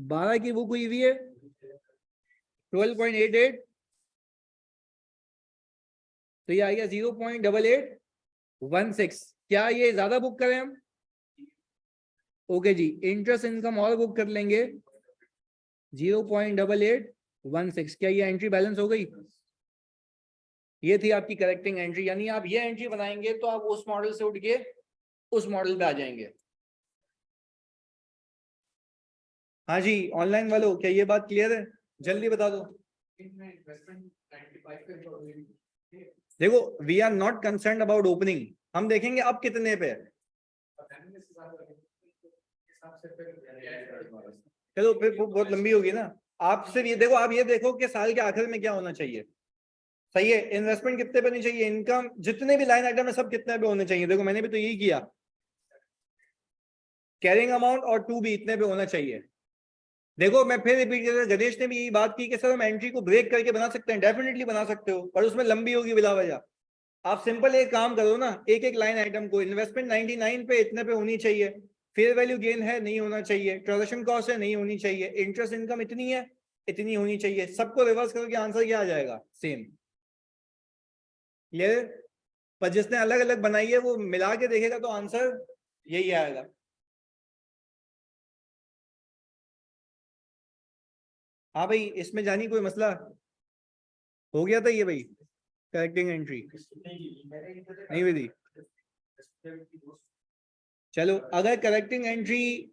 12 की बुक हुई हुई है 12.88, तो ये आ गया 0.8816। क्या ये ज्यादा बुक करें हम? ओके जी, इंटरेस्ट इनकम और बुक कर लेंगे 0.8816। क्या ये एंट्री बैलेंस हो गई? ये थी आपकी करेक्टिंग एंट्री, यानी आप ये एंट्री बनाएंगे तो आप उस मॉडल से उठ के उस मॉडल पे आ जाएंगे। हाँ जी, ऑनलाइन वालों, क्या ये बात क्लियर है? जल्दी बता दो। देखो, we are not concern about opening, हम देखेंगे अब कितने पे। चलो फिर बहुत लंबी होगी ना। आप सिर्फ ये देखो, आप ये देखो कि साल के आखिर में क्या होना चाहिए। सही है, इन्वेस्टमेंट कितने पे होनी चाहिए, इनकम जितने भी लाइन आइटम है सब कितने पे होने चाहिए। देखो मैंने भी तो यही किया, कैरिंग अमाउंट और टू भी इतने पे होना चाहिए। देखो मैं फिर रिपीट कर रहा हूं, गणेश ने भी यही बात की कि सर हम एंट्री को ब्रेक करके बना सकते हैं। डेफिनेटली बना सकते हो, पर उसमें लंबी होगी बिला वजह। आप सिंपल एक काम करो ना, एक एक लाइन आइटम को, इन्वेस्टमेंट 99 पे इतने पे होनी चाहिए, फेयर वैल्यू गेन है नहीं होना चाहिए, ट्रांजेक्शन कॉस्ट है नहीं होनी चाहिए, इंटरेस्ट इनकम इतनी है इतनी होनी चाहिए। सबको रिवर्स करोगे आंसर क्या आ जाएगा? सेम। क्लियर? पर जिसने अलग अलग बनाई है वो मिला के देखेगा तो आंसर यही आएगा। हाँ भाई, इसमें जानी कोई मसला हो गया था ये भाई? करेक्टिंग एंट्री नहीं हुई थी? चलो, अगर करेक्टिंग एंट्री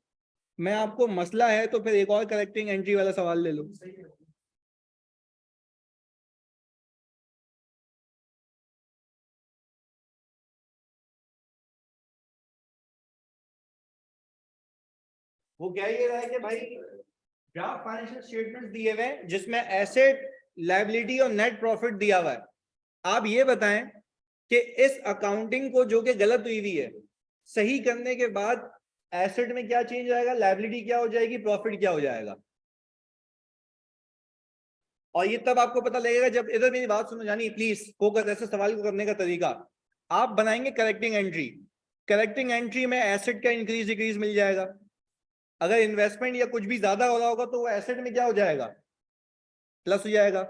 में आपको मसला है तो फिर एक और करेक्टिंग एंट्री वाला सवाल ले लो। वो क्या ये रहा है कि भाई ड्राफ्ट फाइनेंशियल स्टेटमेंट दिए हुए हैं जिसमें एसेट, लायबिलिटी और नेट प्रॉफिट दिया हुआ है। आप ये बताएं कि इस अकाउंटिंग को जो कि गलत हुई हुई है सही करने के बाद एसेट में क्या चेंज आएगा, लायबिलिटी क्या हो जाएगी, प्रॉफिट क्या हो जाएगा। और ये तब आपको पता लगेगा जब, इधर मेरी बात सुनो जानी प्लीज, फोकस, ऐसे सवाल को करने का तरीका। आप बनाएंगे करेक्टिंग एंट्री, करेक्टिंग एंट्री में एसेट का इंक्रीज डिक्रीज मिल जाएगा। अगर इन्वेस्टमेंट या कुछ भी ज्यादा हो रहा होगा तो वो एसेट में क्या हो जाएगा, प्लस हो जाएगा।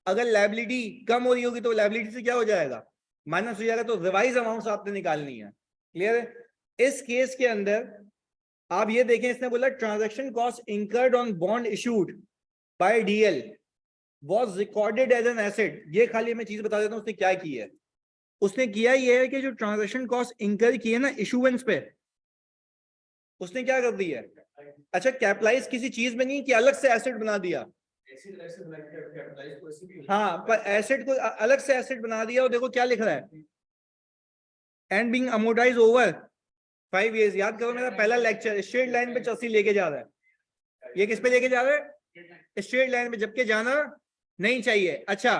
अगर लायबिलिटी कम हो रही होगी तो लायबिलिटी से क्या हो जाएगा, माइनस हो जाएगा। तो रिवाइज अमाउंट आपने निकालनी है। क्लियर है? इस केस के अंदर आप ये देखें, इसने बोला transaction cost incurred on bond issued by DL was recorded as an asset. ये खाली मैं चीज बता देता हूं उसने क्या की है। उसने किया ये है कि जो ट्रांजैक्शन कॉस्ट इंकर की है ना इशुएंस पे, उसने क्या कर दिया है, अच्छा कैपिटलाइज किसी चीज में नहीं कि अलग से एसेट बना दिया। हाँ, पर एसेट को अलग से एसेट बना दिया। और देखो क्या लिख रहा है, and being amortise over 5 years। याद करो मेरा पहला लेक्चर, स्ट्रेट लाइन पे चौसी लेके जा रहा है। ये किस पे लेके जा रहा है? स्ट्रेट लाइन पे, जबकि जाना नहीं चाहिए। अच्छा,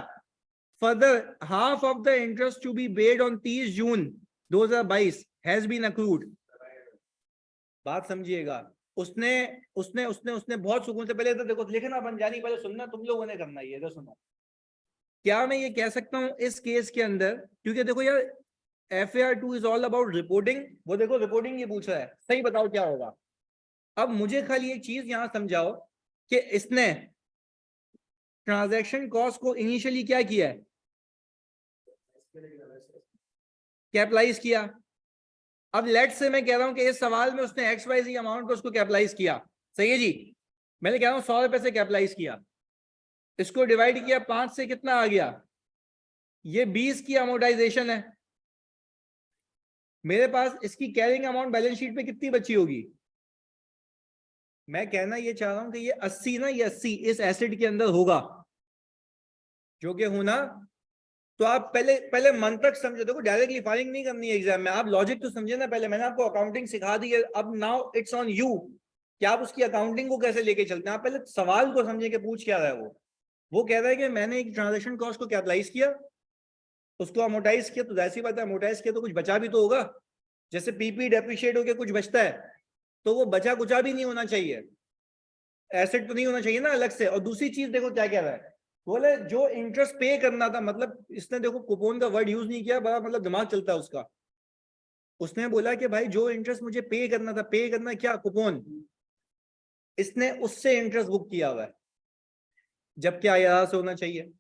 further half of the interest to be paid on 30 June 2022 has been accrued. बात समझिएगा, उसने उसने उसने उसने बहुत सुकून से, पहले तो देखो लिखना बन जानी, पहले सुनना तुम लोगों ने करना है। ये तो सुनो, क्या मैं ये कह सकता हूं इस केस के अंदर, क्योंकि देखो यार FAR 2 is all about reporting. वो देखो रिपोर्टिंग ये पूछ रहा है, सही बताओ क्या होगा। अब मुझे खाली एक चीज यहां समझाओ कि इसने ट्रांजैक्शन कॉस्ट को इनिशियली क्या किया है, कैपिटलाइज किया। अब लेट से मैं कह रहा हूं कि इस सवाल में उसने XYZ अमाउंट को उसको कैपिटलाइज किया। सही है जी, मैंने कह रहा हूं 100 रुपए से कैपिटलाइज किया, इसको डिवाइड किया 5 से, कितना आ गया, ये 20 की अमोर्टाइजेशन है। मेरे पास इसकी कैरिंग अमाउंट बैलेंस शीट पे कितनी बची होगी। मैं कहना ये चाह रहा हूं कि ये 80 ना, ये 80 इस एसिड के अंदर होगा, जो कि होना। तो आप पहले पहले मन तक समझो। देखो डायरेक्टली फाइलिंग नहीं करनी है एग्जाम में, आप लॉजिक तो समझे ना। पहले मैंने आपको अकाउंटिंग सिखा दी है, अब नाउ इट्स ऑन यू कि आप उसकी अकाउंटिंग को कैसे लेके चलते हैं। आप पहले सवाल को समझे कि पूछ क्या रहा है वो कह रहा है कि मैंने एक ट्रांजेक्शन कॉस्ट को कैपिटलाइज किया, उसको अमोर्टाइज किया, तो जैसी बात है अमोर्टाइज किया तो कुछ बचा भी तो होगा। जैसे पीपी डेप्रिशिएट होकर कुछ बचता है, तो वो बचा कुचा भी नहीं होना चाहिए, एसेट तो नहीं होना चाहिए ना अलग से। और दूसरी चीज देखो क्या कह रहा है, बोले जो इंटरेस्ट पे करना था, मतलब इसने देखो कूपन का वर्ड यूज नहीं किया, बड़ा मतलब दिमाग चलता है उसका। उसने बोला कि भाई जो इंटरेस्ट मुझे पे करना था, पे करना क्या, कूपन। इसने उससे इंटरेस्ट बुक किया हुआ है, जबकि IRR से होना चाहिए।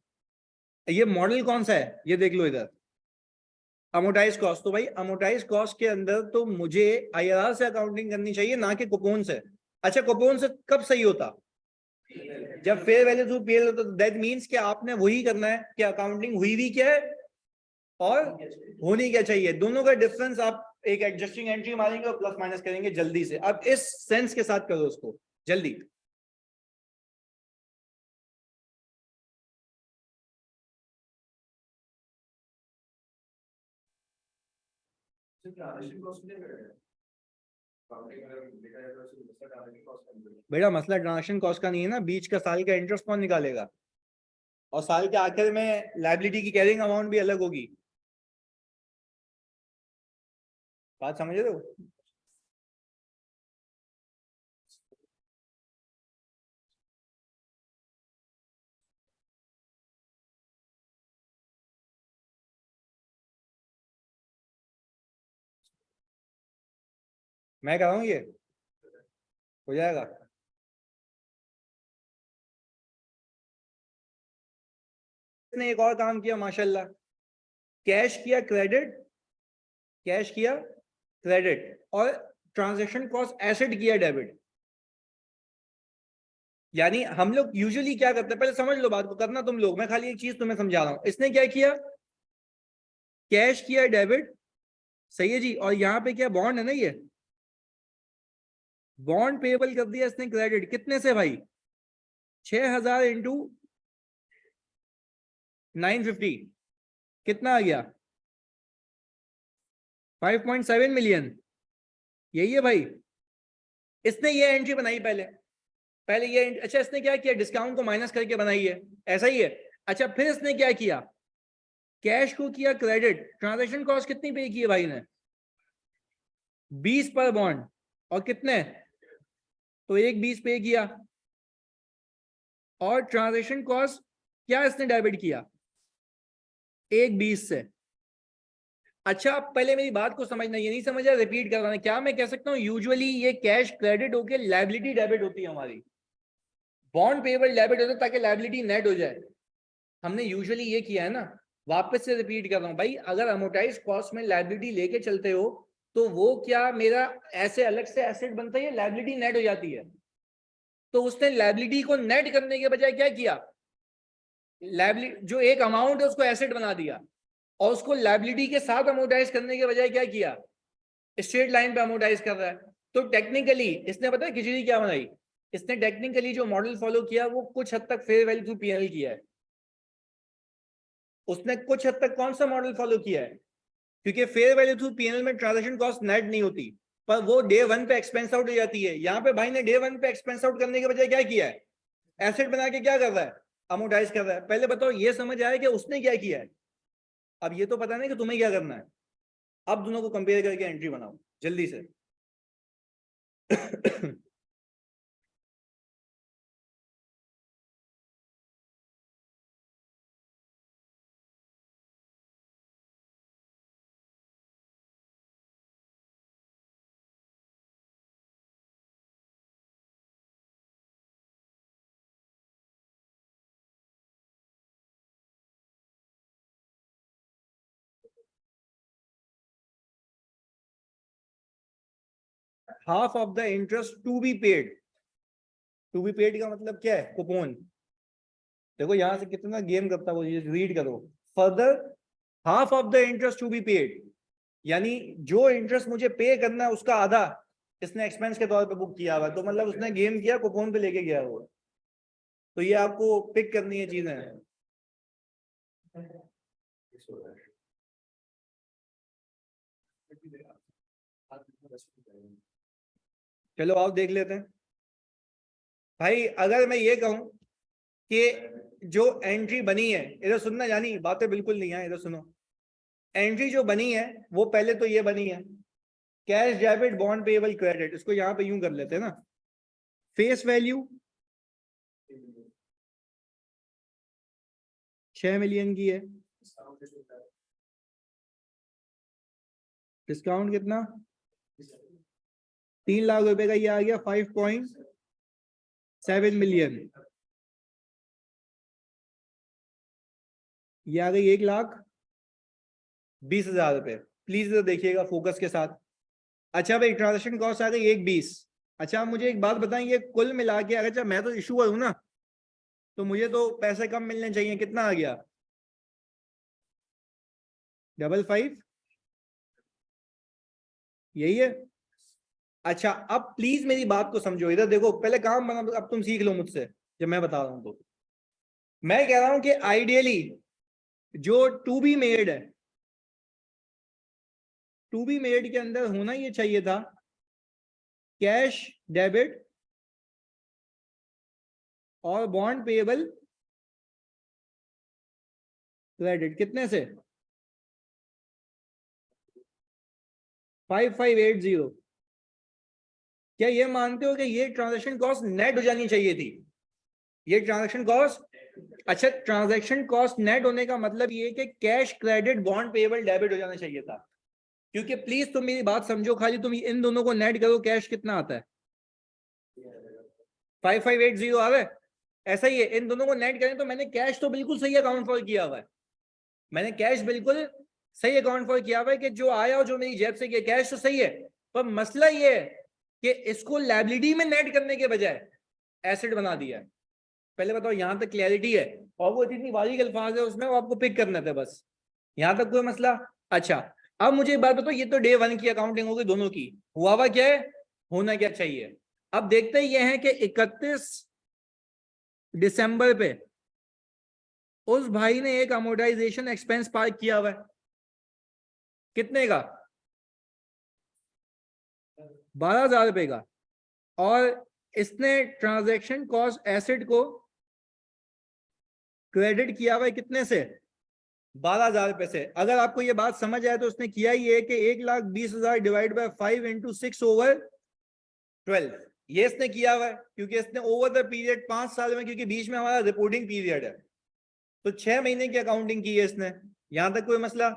ये मॉडल कौन सा है ये देख लो इधर, अमोटाइज कॉस्ट। तो भाई अमोटाइज कॉस्ट के अंदर तो मुझे IRR से अकाउंटिंग करनी चाहिए, ना कि कूपन से। अच्छा कूपन से कब सही होता, जब फेयर वैल्यू थ्रू पीएल होता। दैट मींस कि आपने वही करना है कि अकाउंटिंग हुई भी क्या है और होनी क्या चाहिए, दोनों का डिफरेंस आप एक एडजस्टिंग एंट्री मारेंगे और प्लस माइनस करेंगे जल्दी से। अब इस सेंस के साथ करो उसको जल्दी। बेटा मसला ट्रांजेक्शन कॉस्ट का नहीं है ना, बीच का साल का इंटरेस्ट कौन निकालेगा, और साल के आखिर में लायबिलिटी की कैरिंग अमाउंट भी अलग होगी। बात समझ रहे हो? मैं कह रहा हूँ ये हो जाएगा। इसने एक और काम किया माशाल्लाह, कैश किया क्रेडिट, कैश किया क्रेडिट, और ट्रांजैक्शन कॉस्ट एसेट किया डेबिट। यानी हम लोग यूजुअली क्या करते हैं, पहले समझ लो बात को, करना तुम लोग, मैं खाली एक चीज तुम्हें समझा रहा हूं। इसने क्या किया, कैश किया डेबिट, सही है जी, और यहां पे क्या बॉन्ड है ना, ये बॉन्ड पेएबल कर दिया इसने क्रेडिट, कितने से भाई, 6,000 इंटू 950, कितना आ गया, 5.7 मिलियन। यही है भाई, इसने ये एंट्री बनाई पहले, पहले ये अच्छा इसने क्या किया, डिस्काउंट को माइनस करके बनाई है, ऐसा ही है। अच्छा फिर इसने क्या किया, कैश को किया क्रेडिट, ट्रांजैक्शन कॉस्ट कितनी पे की है भाई ने, 20 पर बॉन्ड, और कितने, तो 1.20 पे किया, और ट्रांजैक्शन कॉस्ट क्या इसने डेबिट किया, 1.20 से। अच्छा अब पहले मेरी बात को समझना, ये नहीं समझा रिपीट करवाना, क्या मैं कह सकता हूँ यूजुअली ये कैश क्रेडिट होके लायबिलिटी डेबिट होती है हमारी, बॉन्ड पेएबल डेबिट होता है ताकि लायबिलिटी नेट हो जाए। हमने यूजुअली ये किया है ना। वापस से रिपीट कर रहा हूं भाई, अगर अमोटाइज कॉस्ट में लायबिलिटी लेके चलते हो तो वो क्या मेरा ऐसे अलग से एसेट बनता है, लायबिलिटी नेट हो जाती है। तो उसने लायबिलिटी को नेट करने के बजाय क्या किया, लायबिलिटी जो एक अमाउंट है उसको एसेट बना दिया, और उसको लायबिलिटी के साथ अमोटाइज करने के बजाय क्या किया, स्ट्रेट लाइन पे अमोटाइज कर रहा है। तो टेक्निकली इसने पता है खिचड़ी क्या बनाई, इसने टेक्निकली जो मॉडल फॉलो किया वो कुछ हद तक फेयर वैल्यू थ्रू पीएनएल किया है। उसने कुछ हद तक कौन सा मॉडल फॉलो किया है, क्योंकि फेयर वैल्यू थ्रू पीएनएल में ट्रांजैक्शन कॉस्ट नेट नहीं होती, पर वो डे वन पे एक्सपेंस आउट हो जाती है। यहाँ पे भाई ने डे वन पे एक्सपेंस आउट करने के बजाय क्या किया है, एसेट बना के क्या कर रहा है, अमोटाइज कर रहा है। पहले बताओ ये समझ आया कि उसने क्या किया है, अब ये तो पता नहीं कि तुम्हें क्या करना है। अब दोनों को कंपेयर करके एंट्री बनाओ जल्दी से। Half of the interest to be paid, to be paid का मतलब क्या है, कुपन। देखो यहां से कितना गेम करता है वो, ये रीड करो further, half of the interest to be paid, यानी जो इंटरेस्ट मुझे पे करना है उसका आधा इसने एक्सपेंस के तौर पे बुक किया हुआ, तो मतलब उसने गेम किया, कुपन पे लेके गया वो। तो ये आपको पिक करनी है चीजें। चलो आओ देख लेते हैं भाई। अगर मैं ये कहूं कि जो एंट्री बनी है, इधर सुनना जानी, बातें बिल्कुल नहीं है, इधर सुनो। एंट्री जो बनी है वो पहले तो ये बनी है, cash debit bond payable credit, इसको यहां पे यूं कर लेते हैं ना। फेस वैल्यू 6 मिलियन की है, डिस्काउंट कितना, 3 लाख रुपए का, ये आ गया 5.7 7 मिलियन, ये आ गई 1,20,000 रुपए। प्लीज इधर देखिएगा फोकस के साथ। अच्छा भाई, ट्रांजेक्शन कॉस्ट आ गई 1,20। अच्छा आप मुझे एक बात बताएं, ये कुल मिला के, अगर मैं तो इशूअर हूं ना, तो मुझे तो पैसे कम मिलने चाहिए, कितना आ गया? 55, यही है? अच्छा अब प्लीज मेरी बात को समझो, इधर देखो, पहले काम बना, अब तुम सीख लो मुझसे जब मैं बता रहा हूं तो। मैं कह रहा हूं कि आइडियली जो टू बी मेड है, टू बी मेड के अंदर होना ये चाहिए था कैश डेबिट और बॉन्ड पेएबल क्रेडिट। कितने से? 5580। क्या ये मानते हो कि ये ट्रांजैक्शन कॉस्ट नेट हो जानी चाहिए थी? ये ट्रांजैक्शन कॉस्ट, अच्छा ट्रांजैक्शन कॉस्ट नेट होने का मतलब ये कि cash credit bond payable debit हो जाना चाहिए था। क्योंकि प्लीज तुम मेरी बात समझो, खाली तुम इन दोनों को नेट करो, कैश कितना आता है? 5580 आ रहा है। ऐसा ही है, इन दोनों को नेट करें तो मैंने कैश तो बिल्कुल सही अकाउंट फॉर किया हुआ है, मैंने कैश बिल्कुल सही अकाउंट फॉर किया हुआ है कि जो आया और जो मेरी जेब से गया, कैश तो सही है। पर मसला ये है कि इसको लायबिलिटी में नेट करने के बजाय एसेट बना दिया है। पहले बताओ यहां तक क्लैरिटी है? और वो इतनी बारीक अल्फाज है उसमें, वो आपको पिक करने थे बस, यहां तक कोई मसला? अच्छा अब मुझे एक बात बताओ, ये तो डे 1 की अकाउंटिंग होगी दोनों की, हुआ हुआ क्या है, होना क्या चाहिए? अब देखते ही ये है कि 31 दिसंबर पे उस भाई ने एक अमोर्टाइजेशन एक्सपेंस पार्क किया हुआ है, कितने का? 12,000 रुपए का। और इसने ट्रांजैक्शन कॉस्ट एसेट को क्रेडिट किया हुआ है कितने से? 12,000 रुपए से। अगर आपको ये बात समझ आए तो उसने किया ही है कि 1,20,000 डिवाइड बाय 5 इंटू 6/12, ये इसने किया हुआ है। क्योंकि इसने ओवर द पीरियड 5 साल में, क्योंकि बीच में हमारा रिपोर्टिंग पीरियड है, तो 6 महीने की अकाउंटिंग की है इसने। यहां तक कोई मसला?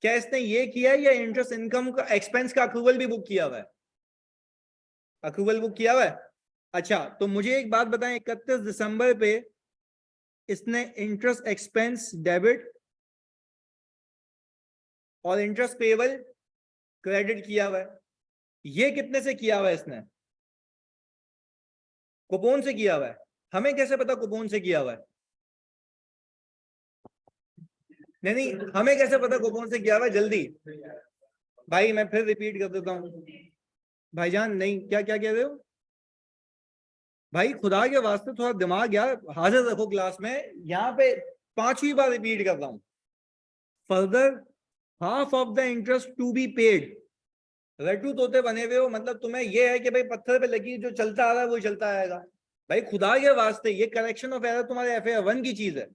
क्या इसने ये किया है या इंटरेस्ट इनकम का एक्सपेंस का अक्रूवल भी बुक किया हुआ है? अक्रूवल बुक किया हुआ है। अच्छा तो मुझे एक बात बताएं, 31 दिसंबर पे इसने इंटरेस्ट एक्सपेंस डेबिट और इंटरेस्ट पेएबल क्रेडिट किया हुआ है, ये कितने से किया हुआ है इसने? कूपन से किया हुआ है। हमें कैसे पता कूपन से किया हुआ है? नहीं नहीं, हमें कैसे पता कूपन से किया हुआ है? जल्दी भाई, मैं फिर रिपीट कर देता हूँ भाईजान। नहीं, क्या क्या कह रहे हो भाई? खुदा के वास्ते थोड़ा दिमाग यार हाजिर रखो क्लास में। यहाँ पे 5वीं बार रिपीट कर रहा हूँ। Further half of the interest to be paid. रट्टू तोते बने हुए हो, मतलब तुम्हें ये है कि भाई पत्थर पे लगी जो चलता आ रहा है वो चलता आएगा। भाई खुदा के वास्ते, ये करेक्शन ऑफ एरर तुम्हारे FA1 की चीज है।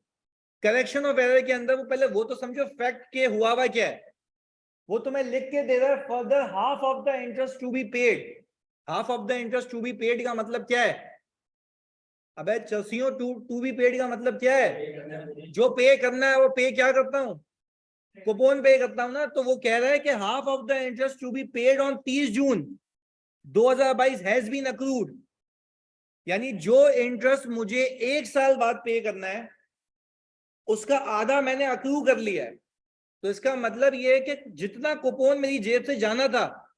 करेक्शन ऑफ एरर के अंदर वो पहले वो तो समझो फैक्ट के हुआ हुआ क्या है। वो तुम्हें लिख के दे रहा है further half of the interest to be paid. Half of the interest to be paid का मतलब क्या है? अबे चसियों, टू बी पेड का मतलब क्या है? जो पे करना है वो पे क्या करता हूँ? कूपन पे करता हूं ना। तो वो कह रहा है कि half of the interest to be paid on 30 June 2022 has been accrued. यानी जो इंटरेस्ट मुझे 1 साल बाद पे करना है उसका आधा मैंने अक्रू कर लिया है। तो इसका मतलब ये है कि जितना कूपन मेरी जेब से जाना था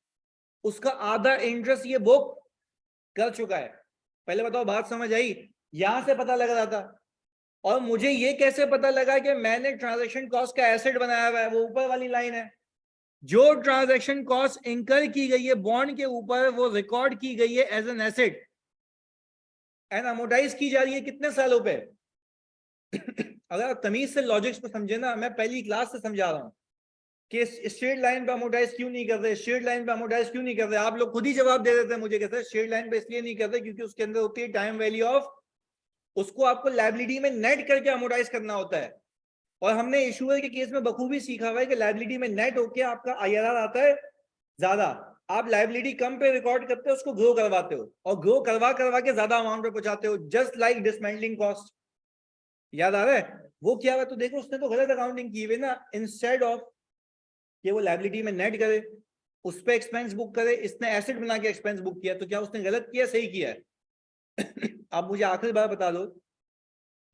उसका आधा इंटरेस्ट ये बुक कर चुका है। पहले बताओ बात समझ आई? यहां से पता लग रहा था। और मुझे ये कैसे पता लगा कि मैंने ट्रांजैक्शन कॉस्ट का एसेट बनाया हुआ है? वो ऊपर वाली लाइन है, जो ट्रांजैक्शन कॉस्ट इंकर की गई है बॉन्ड के ऊपर वो रिकॉर्ड की गई है as an asset and amortise की जा रही है कितने सालों पे? अगर आप तमीज से लॉजिक्स को समझे ना, मैं पहली क्लास से समझा रहा हूं कि स्ट्रेट लाइन पे अमोर्टाइज क्यों नहीं कर रहे, स्ट्रेट लाइन पे अमोर्टाइज क्यों नहीं कर रहे। आप लोग खुद ही जवाब दे देते हैं मुझे, कहते हैं स्ट्रेट लाइन पे इसलिए नहीं कर रहे क्योंकि उसके अंदर होती है टाइम वैल्यू ऑफ, उसको आपको लायबिलिटी में नेट करके अमोर्टाइज करना होता है। और हमने इशूअर के केस में बखूबी सीखा हुआ है कि लायबिलिटी में नेट होके आपका IRR आता है ज्यादा। आप लायबिलिटी कम पे रिकॉर्ड करते हो, उसको ग्रो करवाते हो, और ग्रो करवा करवा के ज्यादा अमाउंट पे पहुंचाते हो, जस्ट लाइक डिसमेंटलिंग कॉस्ट। याद आ रहा है वो क्या हुआ? तो देखो उसने तो गलत अकाउंटिंग की हुई ना। इंस्टेड ऑफ कि वो लायबिलिटी में नेट करे, उस पे एक्सपेंस बुक करे, इसने एसेट बना के एक्सपेंस बुक किया। तो क्या उसने गलत किया, सही किया है? आप मुझे आखिरी बार बता दो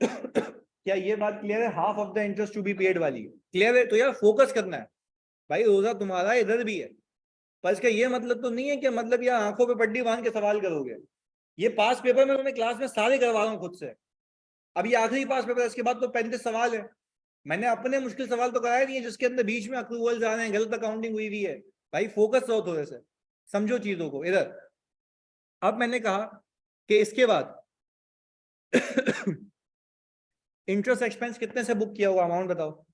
क्या ये बात क्लियर है? Half of the interest to be paid वाली क्लियर है? तो यार फोकस करना है भाई, रोजा तुम्हारा इधर भी है, पर इसका ये मतलब तो नहीं है कि मतलब यार आंखों पे पट्टी बांध के सवाल करोगे। ये पास पेपर में मैं क्लास में सारे करवा रहा हूँ खुद से। अब ये आखिरी पास पेपर है, इसके बाद तो 35 सवाल है। मैंने अपने मुश्किल सवाल तो कराया नहीं है जिसके अंदर बीच में अक्रूवल्स आ रहे हैं, गलत अकाउंटिंग हुई हुई है। भाई फोकस रहो थोड़े से, समझो चीजों को इधर। अब मैंने कहा कि इसके बाद इंटरेस्ट एक्सपेंस कितने से बुक किया हुआ, अमाउंट बताओ।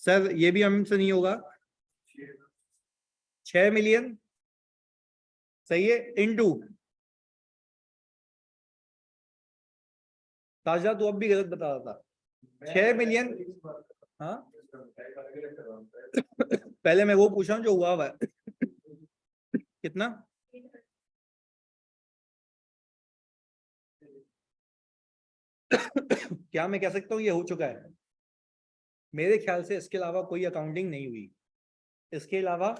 सर ये भी हमसे नहीं होगा। 6 मिलियन सही है, इनटू ताजा तो अब भी गलत बता रहा था। 6 मिलियन। हाँ पहले मैं वो पूछा जो हुआ है कितना। क्या मैं कह सकता हूँ ये हो चुका है? मेरे ख्याल से इसके अलावा कोई अकाउंटिंग नहीं हुई इसके अलावा।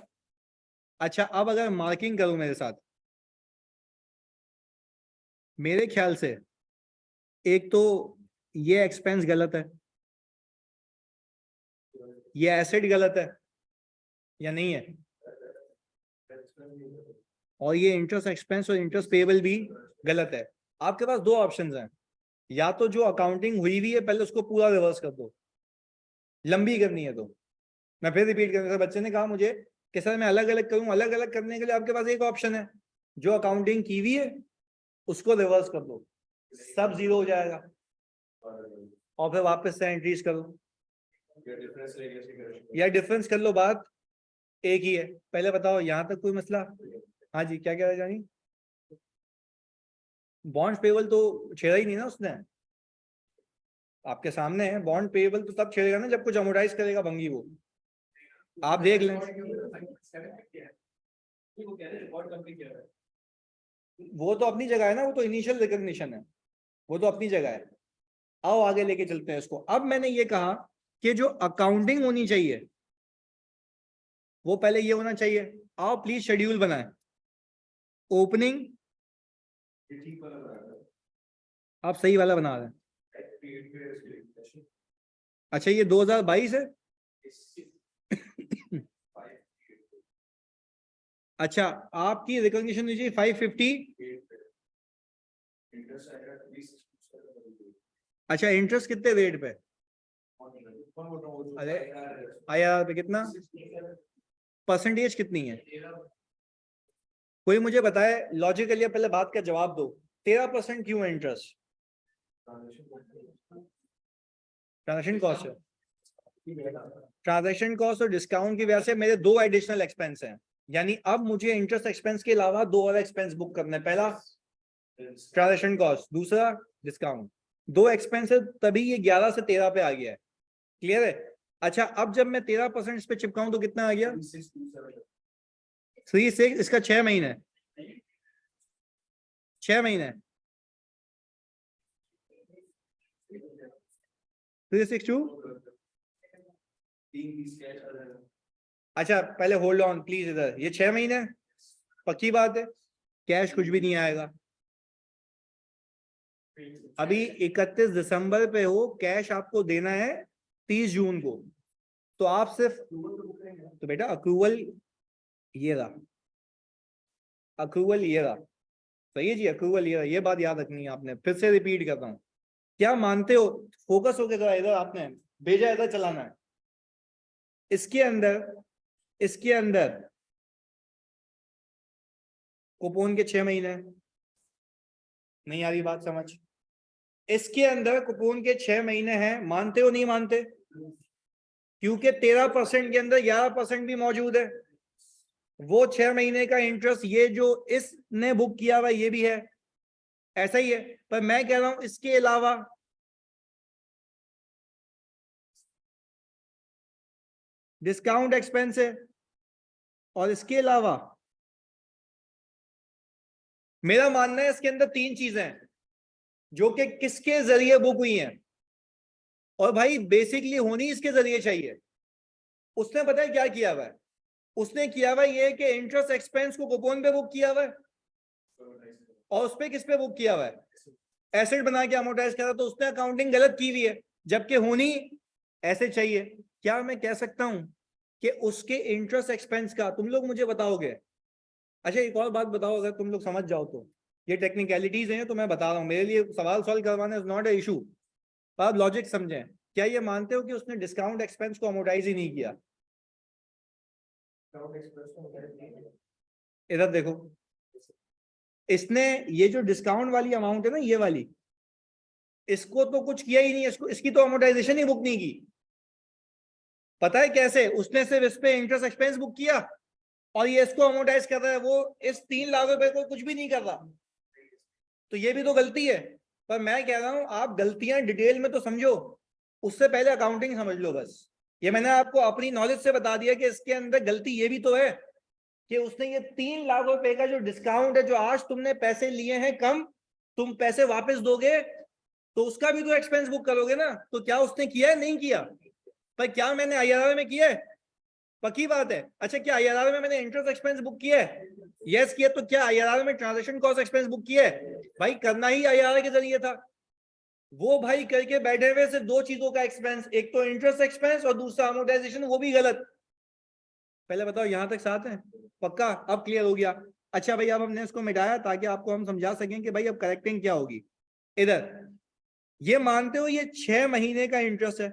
अच्छा अब अगर मार्किंग करूं मेरे साथ, मेरे ख्याल से एक तो ये एक्सपेंस गलत है, ये एसेट गलत है या नहीं है, और ये इंटरेस्ट एक्सपेंस और इंटरेस्ट पेबल भी गलत है। आपके पास दो ऑप्शंस हैं, या तो जो अकाउंटिंग हुई हुई है पहले उसको पूरा रिवर्स कर दो, लंबी करनी है तो। मैं फिर रिपीट कर, बच्चे ने कहा मुझे कि सर मैं अलग अलग करूं, अलग अलग करने के लिए आपके पास एक ऑप्शन है, जो अकाउंटिंग की हुई है उसको रिवर्स कर दो, सब जीरो हो जाएगा, और फिर वापस से एंट्रीज करो या डिफरेंस कर लो, बात एक ही है। पहले बताओ यहाँ तक कोई मसला? हाँ जी क्या कह रहे जानी? बॉन्ड पेबल तो छेड़ा ही नहीं ना उसने, आपके सामने है। बॉन्ड पेबल तो तब छेड़ेगा ना जब कुछ अमोर्टाइज करेगा भंगी, वो आप देख लें। वो तो अपनी जगह है ना, वो तो इनिशियल रिकॉग्निशन है, वो तो अपनी जगह है। आओ आगे लेके चलते हैं इसको। अब मैंने ये कहा कि जो अकाउंटिंग होनी चाहिए वो पहले ये होना चाहिए। आओ प्लीज शेड्यूल बनाए। ओपनिंग आप सही वाला बना रहे हैं। अच्छा ये 2022 है। अच्छा आपकी रिकॉग्निशन हुई चाहिए 550। अच्छा इंटरेस्ट कितने रेट पे? अरे IRR पे कितना? परसेंटेज कितनी है? कोई मुझे बताए लॉजिकली, पहले बात का जवाब दो। 13% क्यों है इंटरेस्ट? ट्रांजेक्शन कॉस्ट है। ट्रांजेक्शन कॉस्ट और डिस्काउंट की वजह से मेरे दो एडिशनल एक्सपेंस हैं, यानी अब मुझे इंटरेस्ट एक्सपेंस के अलावा दो और एक्सपेंस बुक करने हैं। पहला ट्रांजेक्शन कॉस्ट, दूसरा डिस्काउंट। दो एक्सपेंस है तभी ये 11 से 13 पे आ गया है। क्लियर है? अच्छा अब जब मैं 13% इस पे चिपकाऊं तो कितना आ गया? 36। इसका 6 महीने, 6 महीने 362। अच्छा पहले होल्ड ऑन प्लीज, इधर ये 6 महीने पक्की बात है, कैश कुछ भी नहीं आएगा। अभी 31 दिसंबर पे हो, कैश आपको देना है 30 जून को, तो आप सिर्फ तो बेटा अक्रूवल ये रहा, अक्रूवल ये रहा। सही है जी, अक्रूवल ये रहा, ये बात याद रखनी है आपने। फिर से रिपीट करता हूँ, क्या मानते हो? फोकस होकर जरा इधर आपने भेजा, इधर चलाना है। इसके अंदर कुपोन के 6 महीने, नहीं आ रही बात समझ? इसके अंदर कुपोन के 6 महीने हैं, मानते हो नहीं मानते? क्योंकि 13% के अंदर 11% भी मौजूद है। वो 6 महीने का इंटरेस्ट ये जो इसने बुक किया हुआ ये भी है, ऐसा ही है। पर मैं कह रहा हूं इसके अलावा डिस्काउंट एक्सपेंस है, और इसके अलावा मेरा मानना है इसके अंदर 3 चीजें हैं जो कि किसके जरिए बुक हुई हैं, और भाई बेसिकली होनी इसके जरिए चाहिए। उसने पता है क्या किया हुआ है, उसने किया हुआ ये कि इंटरेस्ट एक्सपेंस को कूपन पे बुक किया हुआ है और उस पे किस पे बुक किया हुआ है, एसेट बना के अमोर्टाइज करा, तो उसने अकाउंटिंग गलत की हुई है, जबकि होनी ऐसे चाहिए। क्या मैं कह सकता हूं कि उसके इंटरेस्ट एक्सपेंस का तुम लोग मुझे बताओगे? अच्छा एक और बात बताओ, अगर तुम लोग समझ जाओ तो, ये टेक्निकलिटीज हैं तो मैं बता रहा हूं, मेरे लिए सवाल सॉल्व करवाना इज नॉट ए इशू, आप लॉजिक समझें। क्या ये मानते हो कि उसने डिस्काउंट एक्सपेंस को अमोर्टाइज ही नहीं किया? इधर देखो, इसने ये जो डिस्काउंट वाली अमाउंट है ना, ये वाली, इसको तो कुछ किया ही नहीं, इसको इसकी तो अमोर्टाइजेशन ही बुक नहीं की। पता है कैसे? उसने सिर्फ इस पे इंटरेस्ट एक्सपेंस बुक किया और ये इसको अमोर्टाइज कर रहा है, वो इस 3 लाख रुपए को कुछ भी नहीं कर रहा, तो ये भी तो गलती है। पर मैं कह रहा हूं आप गलतियां डिटेल में तो समझो, उससे पहले अकाउंटिंग समझ लो बस। ये मैंने आपको अपनी नॉलेज से बता दिया कि इसके अंदर गलती ये भी तो है कि उसने ये 3 लाख रुपए का जो डिस्काउंट है, जो आज तुमने पैसे लिए हैं कम, तुम पैसे वापस दोगे तो उसका भी तो एक्सपेंस बुक करोगे ना, तो क्या उसने किया है? नहीं किया। पर क्या मैंने आईआरआर में किया है? पक्की बात है। अच्छा क्या आईआरआर में मैंने इंटरेस्ट एक्सपेंस बुक किया है? यस किया। तो क्या आईआरआर में ट्रांजैक्शन कॉस्ट एक्सपेंस बुक किया है? भाई करना ही आईआरआर के जरिए था। वो भाई करके बैठे हुए से 2 चीजों का एक्सपेंस, एक तो इंटरेस्ट एक्सपेंस और दूसरा अमोर्टाइजेशन, वो भी गलत। पहले बताओ यहां तक साथ है? पक्का? अब क्लियर हो गया। अच्छा भाई अब हमने इसको मिटाया ताकि आपको हम समझा सकें कि भाई अब करेक्टिंग क्या होगी। इधर ये मानते हो ये 6 महीने का इंटरेस्ट है?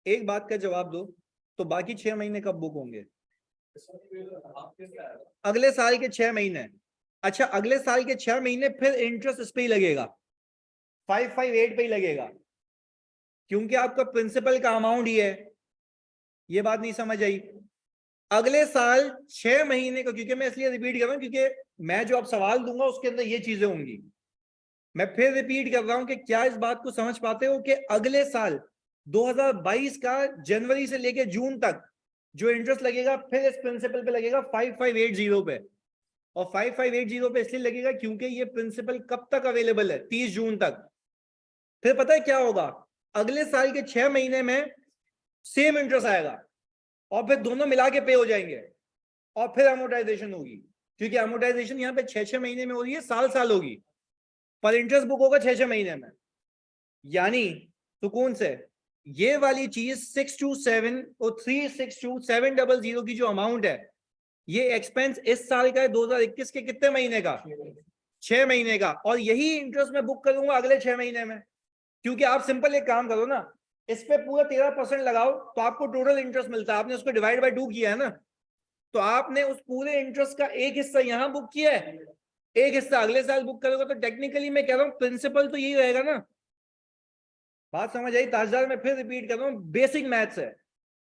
एक बात का जवाब दो, तो बाकी 6 महीने कब बुक होंगे? अगले साल के 6 महीने। अच्छा अगले साल के 6 महीने फिर इंटरेस्ट इस पे ही लगेगा, 558 पे ही लगेगा, क्योंकि आपका प्रिंसिपल का अमाउंट ही है। ये बात नहीं समझ आई? अगले साल 6 महीने का, क्योंकि मैं इसलिए रिपीट कर रहा हूं क्योंकि मैं जो अब सवाल दूंगा उसके अंदर ये चीजें होंगी। मैं फिर रिपीट कर रहा हूं कि क्या इस बात को समझ पाते हो कि अगले साल 2022 का जनवरी से लेके जून तक जो इंटरेस्ट लगेगा फिर इस प्रिंसिपल पे लगेगा 5580 पे। और 5580 पे इसलिए लगेगा क्योंकि ये प्रिंसिपल कब तक अवेलेबल है? 30 जून तक। फिर पता है क्या होगा? अगले साल के 6 महीने में सेम इंटरेस्ट आएगा और फिर दोनों मिला के पे हो जाएंगे और फिर अमोर्टाइजेशन होगी, क्योंकि अमोर्टाइजेशन यहाँ पे 6-6 महीने में हो रही है, साल साल होगी, पर इंटरेस्ट बुक होगा 6-6 महीने में। यानी सुकून से ये वाली चीज 627 और 362700 की जो अमाउंट है, ये एक्सपेंस इस साल का है, 2021 के कितने महीने का? 6 महीने का। और यही इंटरेस्ट मैं बुक करूंगा अगले 6 महीने में, क्योंकि आप सिंपल एक काम करो ना, इस पे पूरा 13% लगाओ तो आपको टोटल इंटरेस्ट मिलता है, आपने उसको डिवाइड बाय 2 किया है ना, तो आपने उस पूरे इंटरेस्ट का एक हिस्सा यहां बुक किया है, एक हिस्सा अगले साल बुक करोगे, तो टेक्निकली मैं कह रहा हूं प्रिंसिपल तो यही रहेगा ना। बात समझ आई ताजदार? मैं फिर रिपीट कर रहा हूं, बेसिक मैथ्स है।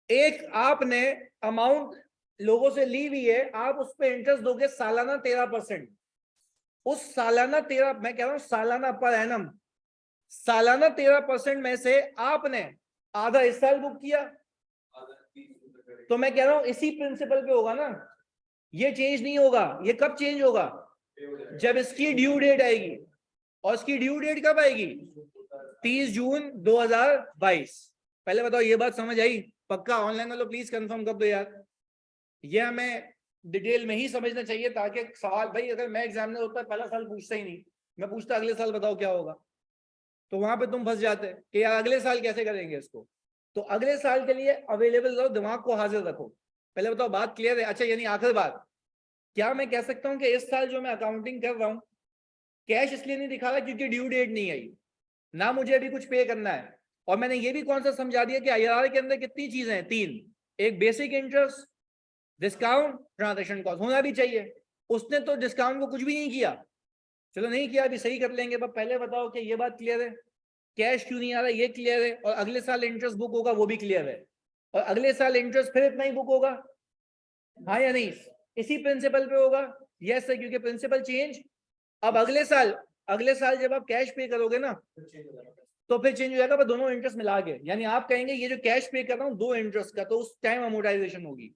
एक आपने अमाउंट लोगों से ली हुई है, आप उस पर इंटरेस्ट दोगे सालाना 13%। उस सालाना 13, मैं कह रहा हूं सालाना पर एनम, सालाना 13% में से आपने आधा इस साल बुक किया, तो मैं कह रहा हूं इसी प्रिंसिपल पे होगा ना, ये चेंज नहीं होगा। ये कब चेंज होगा? जब इसकी ड्यू डेट आएगी। और इसकी ड्यू डेट कब आएगी? 30 जून 2022। पहले बताओ ये बात समझ आई? पक्का? ऑनलाइन वालों प्लीज कंफर्म कर दो यार, ये हमें डिटेल में ही समझना चाहिए, ताकि सवाल, भाई अगर मैं एग्जामिनर होता है पहला साल पूछता ही नहीं, मैं पूछता अगले साल बताओ क्या होगा, तो वहां पे तुम फंस जाते कि यार अगले साल कैसे करेंगे इसको। तो अगले साल के लिए अवेलेबल रहो, दिमाग को हाजिर रखो। पहले बताओ बात क्लियर है? अच्छा यानी आखिर बात, क्या मैं कह सकता हूँ कि इस साल जो मैं अकाउंटिंग कर रहा हूँ, कैश इसलिए नहीं दिखा रहा क्योंकि ड्यू डेट नहीं आई, ना मुझे अभी कुछ पे करना है। और मैंने ये भी कौन सा समझा दिया कि आईआरआर के अंदर कितनी चीजें हैं? 3। एक basic interest, discount, transaction cost होना भी चाहिए। उसने तो डिस्काउंट को कुछ भी नहीं किया। चलो नहीं किया, अभी सही कर लेंगे, पर पहले बताओ कि ये बात क्लियर है? कैश क्यों नहीं आ रहा ये क्लियर है, और अगले साल इंटरेस्ट बुक होगा वो भी क्लियर है, और अगले साल इंटरेस्ट फिर इतना ही बुक होगा, हाँ या नहीं? इसी प्रिंसिपल पे होगा। यस है, क्योंकि प्रिंसिपल चेंज। अब अगले साल जब आप कैश पे करोगे ना, तो फिर चेंज हो जाएगा, पर दोनों इंटरेस्ट मिला के, यानी आप कहेंगे ये जो कैश पे कर रहा हूँ 2 इंटरेस्ट का, तो उस टाइम अमोर्टाइजेशन होगी।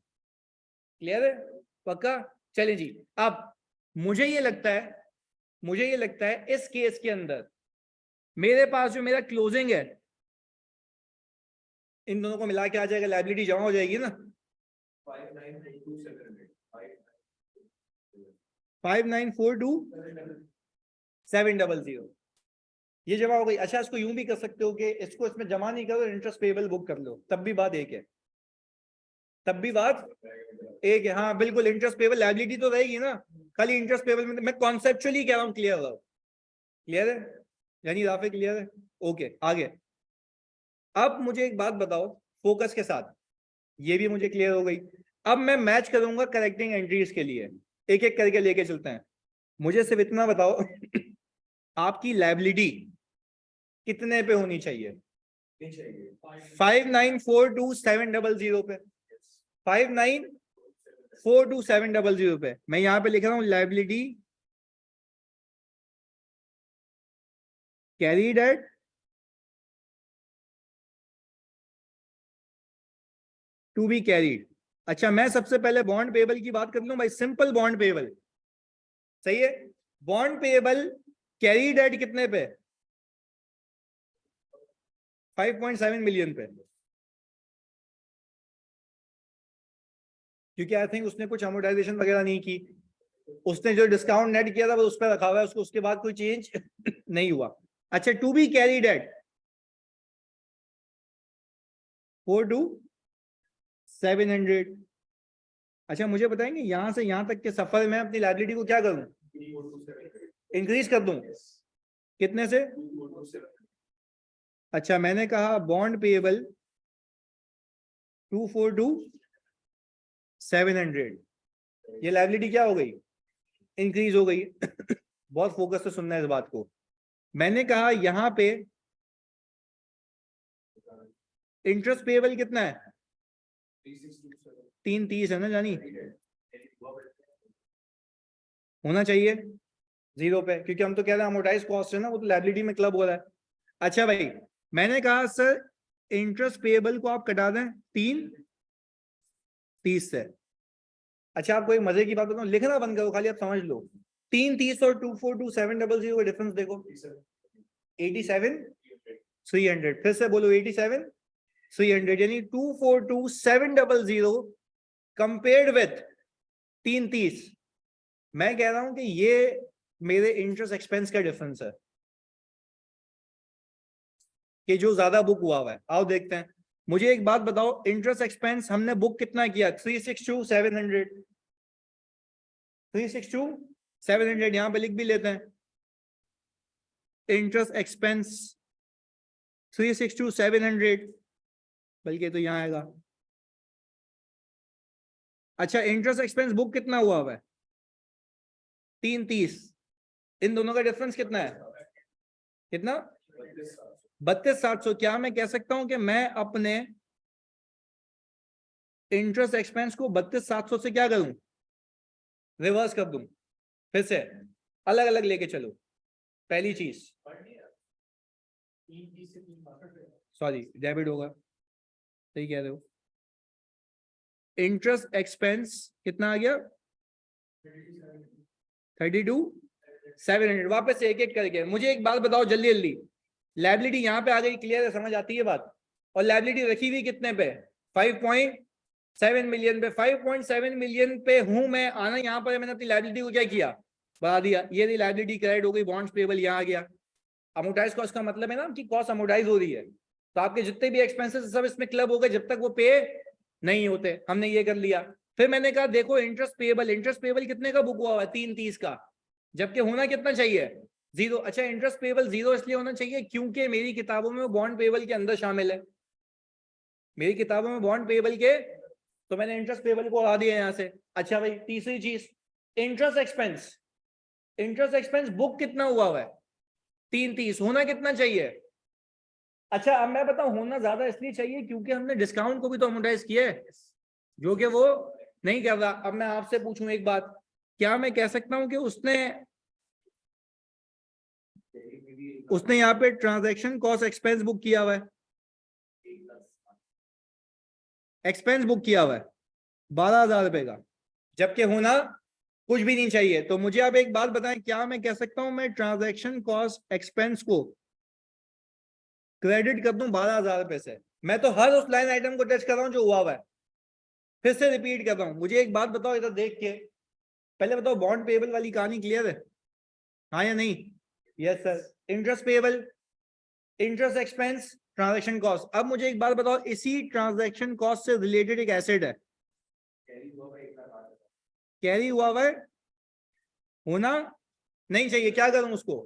क्लियर है? पक्का? चलिए जी। अब मुझे ये लगता है इस केस के अंदर मेरे पास जो मेरा क्लोजिंग है इन दोनों को मिला के आ जाएगा, लायबिलिटी जमा हो जाएगी ना। 5942,700 ये जमा हो गई। अच्छा इसको यूं भी कर सकते हो कि इसको इसमें जमा नहीं करो, इंटरेस्ट पेबल बुक कर लो, तब भी बात एक है, तब भी बात एक है। हाँ बिल्कुल, इंटरेस्ट पेबल लायबिलिटी तो रहेगी ना, खाली इंटरेस्ट पेबल में मैं कॉन्सेप्चुअली कह रहा हूँ। क्लियर हो? क्लियर है यानी राफे, क्लियर है? ओके आगे। अब मुझे एक बात बताओ फोकस के साथ, ये भी मुझे क्लियर हो गई। अब मैं मैच करूंगा करेक्टिंग एंट्रीज के लिए, एक एक करके लेके चलते हैं। मुझे सिर्फ इतना बताओ आपकी लायबिलिटी कितने पे होनी चाहिए? 5942,700 पे, 5942,700 पे। मैं यहां पे लिख रहा हूं liability carried at to be carried. अच्छा मैं सबसे पहले बॉन्ड पेबल की बात कर लूं भाई, सिंपल बॉन्ड पेबल, सही है। बॉन्ड पेबल कैरीड एट कितने पे? 5.7 मिलियन पे, क्योंकि आई थिंक उसने कुछ अमोर्टाइजेशन वगैरह नहीं की, उसने जो डिस्काउंट नेट किया था वो उस पर रखा हुआ है, उसको उसके बाद कोई चेंज नहीं हुआ। अच्छा टू बी कैरीड एट 4,700। अच्छा मुझे बताएंगे यहां से यहां तक के सफर में अपनी लायबिलिटी को क्या करूं? इंक्रीज कर दूं कितने से? अच्छा मैंने कहा बॉन्ड पेएबल 242,700, ये लायबिलिटी क्या हो गई? इंक्रीज हो गई। बहुत फोकस से सुनना है इस बात को। मैंने कहा यहां पे इंटरेस्ट पेएबल कितना है? 330 है ना जानी, होना चाहिए जीरो पे, क्योंकि हम तो कह रहे हैं अमोर्टाइज कॉस्ट है ना, वो तो लायबिलिटी में क्लब हो रहा है। अच्छा भाई मैंने कहा सर इंटरेस्ट पेएबल को आप कटा दें 330 से। अच्छा आपको एक मजे की बात बताऊं, लिखना बंद करो, खाली आप समझ लो। 330 और 242,700 का डिफरेंस देखो, 87,300। फिर से बोलो 87,300, यानी 242,700 कंपेयर्ड विथ 330। मैं कह रहा हूं कि ये मेरे इंटरेस्ट एक्सपेंस का डिफरेंस है कि जो ज्यादा बुक हुआ है। आओ देखते हैं। मुझे एक बात बताओ, इंटरेस्ट एक्सपेंस हमने बुक कितना किया? 362,700, 362,700 यहां पे लिख भी लेते हैं। इंटरेस्ट एक्सपेंस 362,700, बल्कि तो यहां आएगा। अच्छा इंटरेस्ट एक्सपेंस बुक कितना हुआ है? 330। इन दोनों का डिफरेंस कितना है? कितना? 32,700। क्या मैं कह सकता हूं कि मैं अपने इंटरेस्ट एक्सपेंस को 32,700 से क्या करूं? रिवर्स कर दूं? फिर से अलग अलग लेके चलो। पहली चीज, सॉरी डेबिट होगा, सही कह रहे हो। इंटरेस्ट एक्सपेंस कितना आ गया? 32,700। वापस से एक एक करके मुझे एक बात बताओ जल्दी जल्दी। लायबिलिटी यहां पे आ गई, क्लियर है, समझ आती है बात? और लायबिलिटी रखी हुई कितने पे? 5.7 मिलियन पे। 5.7 मिलियन पे हूं मैं, आना यहां पर मैंने अपनी लायबिलिटी को क्या किया? बढ़ा दिया। ये लायबिलिटी क्रेडिट हो गई, बॉन्ड्स पेएबल यहां आ गया। अमोर्टाइज कॉस्ट का मतलब है ना कि कॉस्ट अमोर्टाइज हो रही है, तो आपके जितने भी एक्सपेंसेस सब इसमें क्लब हो गए जब तक वो पे नहीं होते। हमने ये कर लिया। फिर मैंने कहा देखो इंटरेस्ट पेएबल, इंटरेस्ट पेएबल कितने का बुक हुआ है? 330 का, जबकि होना कितना चाहिए? जीरो। अच्छा इंटरेस्ट पेएबल जीरो इसलिए होना चाहिए क्योंकि मेरी किताबों में वो बॉन्ड पेएबल के अंदर शामिल है, मेरी किताबों में बॉन्ड पेएबल के, तो मैंने इंटरेस्ट पेएबल को हटा दिया यहां से। अच्छा भाई तीसरी चीज, interest expense, interest expense book कितना हुआ है? 330, होना कितना चाहिए? अच्छा अब मैं बताऊं, होना ज्यादा इसलिए चाहिए क्योंकि हमने डिस्काउंट को भी तो अमोर्टाइज किया है, जो कि वो नहीं कर रहा। अब मैं आपसे पूछूं एक बात, क्या मैं कह सकता हूं कि उसने यहाँ पे ट्रांजैक्शन कॉस्ट एक्सपेंस बुक किया हुआ है, एक्सपेंस बुक किया हुआ है 12,000 रुपए का, जबकि होना कुछ भी नहीं चाहिए। तो मुझे आप एक बात बताएं, क्या मैं कह सकता हूं मैं ट्रांजैक्शन कॉस्ट एक्सपेंस को क्रेडिट कर दूं 12,000 रुपए से? मैं तो हर उस लाइन आइटम को टच कर रहा हूं जो हुआ है। फिर से रिपीट कर रहा हूं, मुझे एक बात बताओ इधर देख के, पहले बताओ बॉन्ड पेबल वाली कहानी क्लियर है, हाँ या नहीं? Yes sir. Interest payable, interest expense, transaction cost. अब मुझे एक बात बताओ, इसी ट्रांजैक्शन कॉस्ट से रिलेटेड एक एसेट है, कैरी हुआ है, होना नहीं चाहिए, क्या करूं उसको?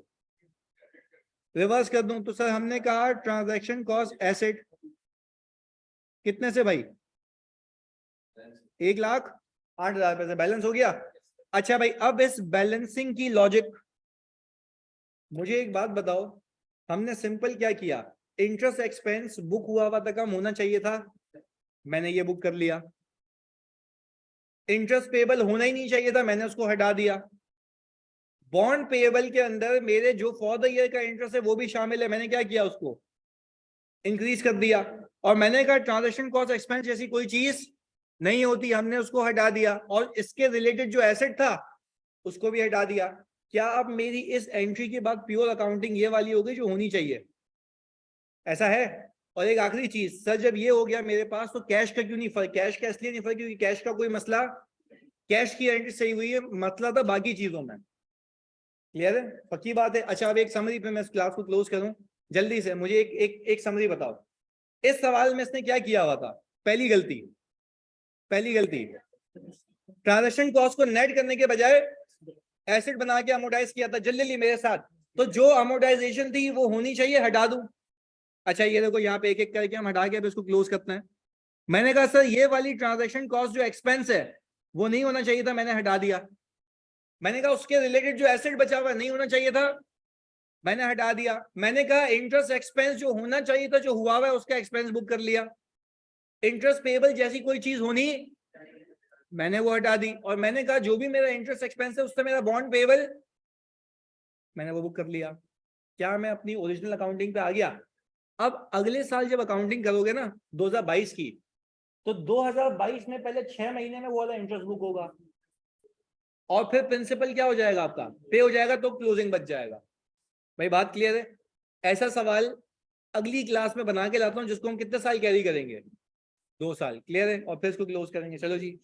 रिवर्स कर दूं तो सर हमने कहा ट्रांजैक्शन कॉस्ट एसेट कितने से भाई? 1,08,000 रुपए से बैलेंस हो गया। अच्छा भाई, अब इस बैलेंसिंग की लॉजिक, मुझे एक बात बताओ, हमने सिंपल क्या किया, इंटरेस्ट एक्सपेंस बुक हुआ हुआ था, कम होना चाहिए था, मैंने ये बुक कर लिया। इंटरेस्ट पेबल होना ही नहीं चाहिए था, मैंने उसको हटा दिया। बॉन्ड पेएबल के अंदर मेरे जो फॉर द ईयर का इंटरेस्ट है वो भी शामिल है, मैंने क्या किया, उसको इंक्रीज कर दिया। और मैंने कहा ट्रांजैक्शन कॉस्ट एक्सपेंस जैसी कोई चीज नहीं होती, हमने उसको हटा दिया, और इसके रिलेटेड जो एसेट था उसको भी हटा दिया। क्या अब मेरी इस एंट्री के बाद प्योर अकाउंटिंग ये वाली हो गई जो होनी चाहिए? ऐसा है। और एक आखिरी चीज सर, जब ये हो गया मेरे पास, तो कैश का क्यों नहीं फर्क? कैश का इसलिए नहीं फर्क क्योंकि कैश का कोई मसला, कैश की एंट्री सही हुई है, मसला था बाकी चीजों में। क्लियर है, पक्की बात है। अच्छा अब एक समरी पे मैं इस क्लास को क्लोज करूं जल्दी से, मुझे एक समरी बताओ, इस सवाल में इसने क्या किया हुआ था? पहली गलती ट्रांजैक्शन कॉस्ट को नेट करने के बजाय एसेट बना के अमोर्टाइज किया था। जल्दी मेरे साथ, तो जो अमोर्टाइजेशन थी वो होनी चाहिए, हटा दूं। अच्छा ये देखो यहाँ पे एक एक करके हम हटा के इसको क्लोज करते हैं। मैंने कहा सर ये वाली ट्रांजैक्शन कॉस्ट जो एक्सपेंस है वो नहीं होना चाहिए था, मैंने हटा दिया। मैंने कहा उसके रिलेटेड जो एसेट बचा हुआ नहीं होना चाहिए था, मैंने हटा दिया। मैंने कहा इंटरेस्ट एक्सपेंस जो होना चाहिए था, जो हुआ है उसका एक्सपेंस बुक कर लिया। इंटरेस्ट पेबल जैसी कोई चीज होनी, मैंने वो हटा दी। और मैंने कहा जो भी मेरा इंटरेस्ट एक्सपेंस है उससे मेरा बॉन्ड पेबल, मैंने वो बुक कर लिया। क्या मैं अपनी ओरिजिनल अकाउंटिंग पे आ गया? अब अगले साल जब अकाउंटिंग करोगे ना 2022 की, तो 2022 में पहले 6 महीने में वो वाला इंटरेस्ट बुक होगा, और फिर प्रिंसिपल क्या हो जाएगा आपका, पे हो जाएगा, तो क्लोजिंग बच जाएगा। भाई बात क्लियर है? ऐसा सवाल अगली क्लास में बना के लाता हूं जिसको हम कितने साल कैरी करेंगे, 2 साल। क्लियर है? और फिर इसको क्लोज करेंगे। चलो जी।